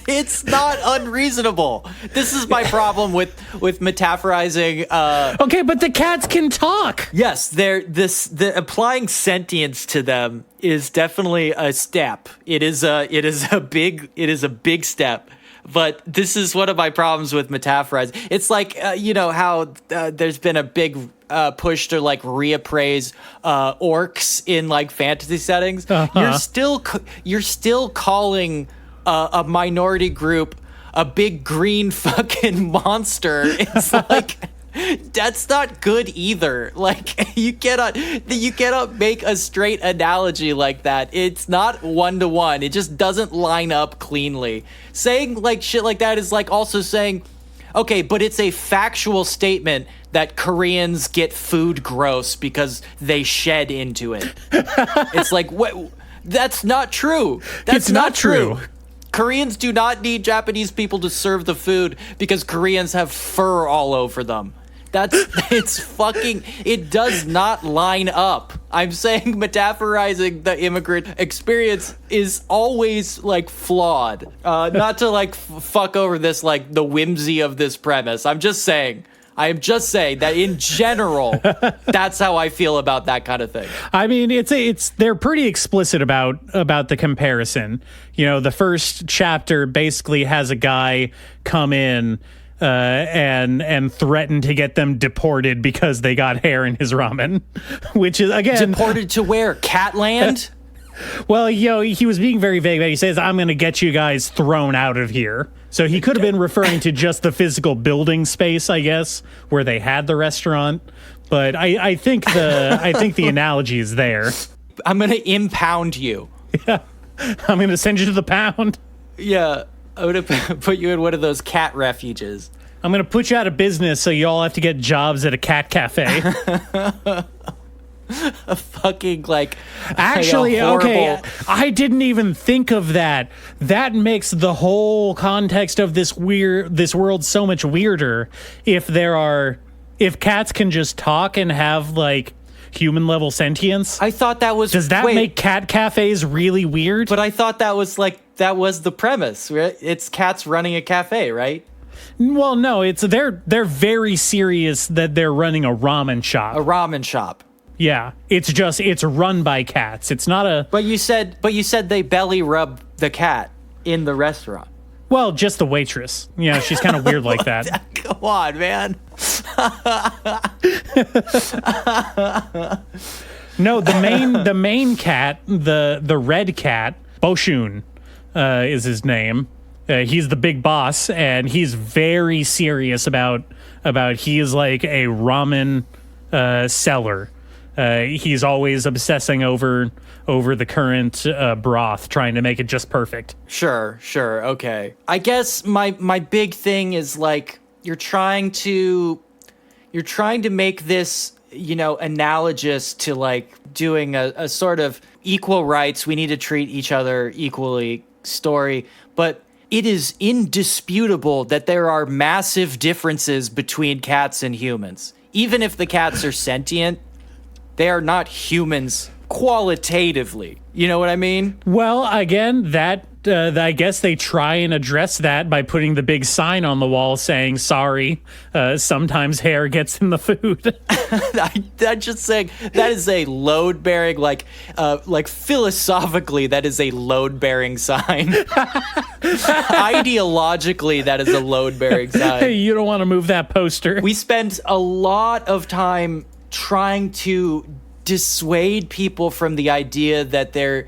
It's not unreasonable. This is my problem with metaphorizing. Okay, but the cats can talk. Yes, the applying sentience to them is definitely a step. It is a big step. But this is one of my problems with metaphorizing. It's like how there's been a big push to like reappraise orcs in like fantasy settings. Uh-huh. You're still calling a minority group a big green fucking monster. It's like that's not good either. Like you cannot make a straight analogy like that. It's not 1-to-1. It just doesn't line up cleanly. Saying like shit like that is like also saying, okay, but it's a factual statement that Koreans get food gross because they shed into it. It's like, what? That's not true. That's not true. Koreans do not need Japanese people to serve the food because Koreans have fur all over them. It does not line up. I'm saying metaphorizing the immigrant experience is always like flawed. Not to like fuck over this, like the whimsy of this premise. I am just saying that in general, that's how I feel about that kind of thing. I mean, they're pretty explicit about the comparison. The first chapter basically has a guy come in and threaten to get them deported because they got hair in his ramen, which is again deported to where? Catland? Well, he was being very vague. He says, "I'm going to get you guys thrown out of here." So he could have been referring to just the physical building space, I guess, where they had the restaurant. But I think the analogy is there. I'm going to impound you. Yeah, I'm going to send you to the pound. Yeah. I'm going to put you in one of those cat refuges. I'm going to put you out of business so you all have to get jobs at a cat cafe. A fucking, like... Actually, horrible... okay, I didn't even think of that. That makes the whole context of this world so much weirder if cats can just talk and have, like, human-level sentience. I thought that was... Does that make cat cafes really weird? But I thought that was, like... That was the premise, right? It's cats running a cafe, right? Well, no, they're very serious that they're running a ramen shop. A ramen shop. Yeah, it's run by cats. It's not a. But you said they belly rub the cat in the restaurant. Well, just the waitress. She's kind of weird like that. Come on, man. No, the main cat, the red cat, Boshun. Is his name. He's the big boss, and he's very serious about he is like a ramen seller. He's always obsessing over the current broth, trying to make it just perfect. Sure, okay. I guess my big thing is like you're trying to make this analogous to like doing a sort of equal rights. We need to treat each other equally story, but it is indisputable that there are massive differences between cats and humans. Even if the cats are sentient, they are not humans qualitatively. You know what I mean? Well, again, I guess they try and address that by putting the big sign on the wall saying, sorry, sometimes hair gets in the food. I'm just saying that is a load-bearing, like philosophically, that is a load-bearing sign. Ideologically, that is a load-bearing sign. Hey, you don't want to move that poster. We spend a lot of time trying to dissuade people from the idea that there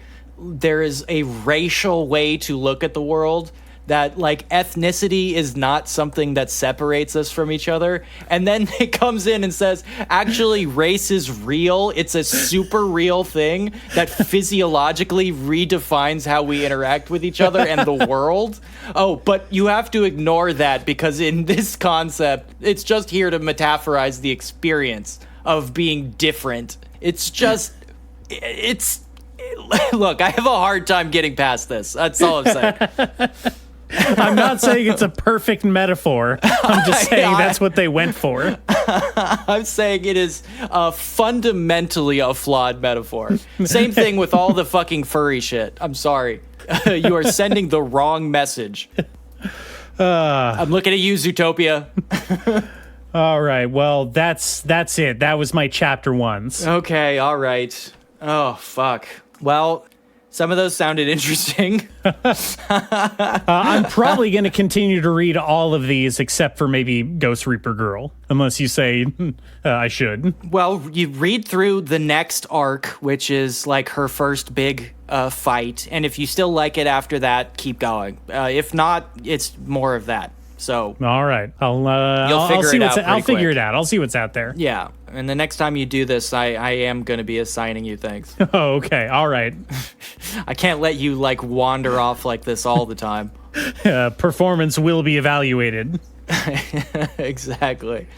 is a racial way to look at the world that like ethnicity is not something that separates us from each other. And then it comes in and says, actually, race is real. It's a super real thing that physiologically redefines how we interact with each other and the world. Oh, but you have to ignore that because in this concept, it's just here to metaphorize the experience of being different. It's just, look, I have a hard time getting past this. That's all I'm saying. I'm not saying it's a perfect metaphor. I'm just saying that's what they went for. I'm saying it is fundamentally a flawed metaphor. Same thing with all the fucking furry shit. I'm sorry. You are sending the wrong message. I'm looking at you, Zootopia. All right. Well, that's it. That was my chapter ones. Okay. All right. Oh, fuck. Well, some of those sounded interesting. I'm probably going to continue to read all of these except for maybe Ghost Reaper Girl, unless you say I should. Well, you read through the next arc, which is like her first big fight. And if you still like it after that, keep going. If not, it's more of that. So all right, I'll figure it out. I'll see what's out there. Yeah, and the next time you do this, I am going to be assigning you things. Oh, okay, all right. I can't let you like wander off like this all the time. Performance will be evaluated. Exactly.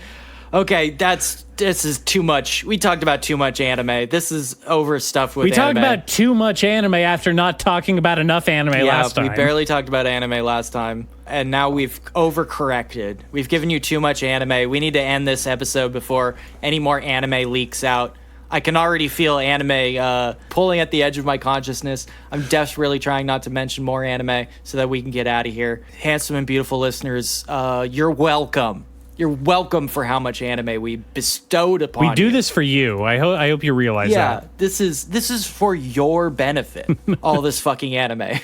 Okay, this is too much. We talked about too much anime. This is overstuffed with anime. We talked about too much anime after not talking about enough anime last time. We barely talked about anime last time, and now we've overcorrected. We've given you too much anime. We need to end this episode before any more anime leaks out. I can already feel anime pulling at the edge of my consciousness. I'm desperately trying not to mention more anime so that we can get out of here. Handsome and beautiful listeners, you're welcome. You're welcome for how much anime we bestowed upon you. We do this for you. I hope you realize that. Yeah, this is for your benefit. All this fucking anime.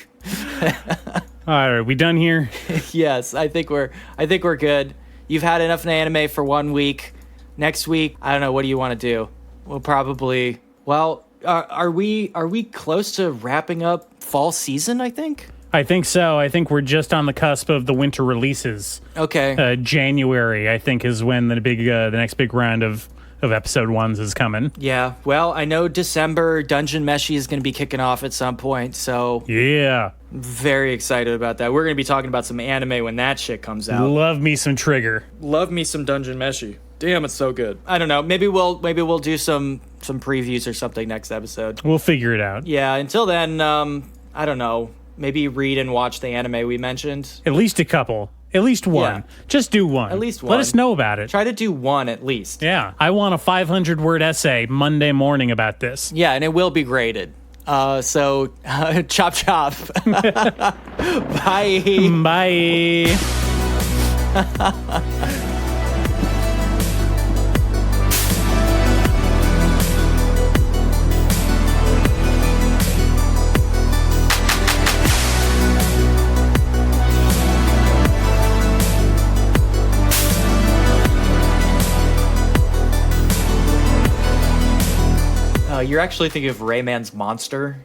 All right, we done here? Yes, I think we're good. You've had enough anime for 1 week. Next week, I don't know. What do you want to do? We'll probably. Well, are we close to wrapping up fall season? I think. I think so. I think we're just on the cusp of the winter releases. Okay. January, I think, is when the next big round of episode ones is coming. Yeah. Well, I know December Dungeon Meshi is going to be kicking off at some point, so yeah, very excited about that. We're going to be talking about some anime when that shit comes out. Love me some Trigger. Love me some Dungeon Meshi. Damn, it's so good. I don't know. Maybe we'll do some previews or something next episode. We'll figure it out. Yeah. Until then, I don't know. Maybe read and watch the anime we mentioned. At least a couple. At least one. Yeah. Just do one. At least one. Let us know about it. Try to do one at least. Yeah. I want a 500-word essay Monday morning about this. Yeah, and it will be graded. So, chop chop. Bye. Bye. You're actually thinking of Rayman's Monster.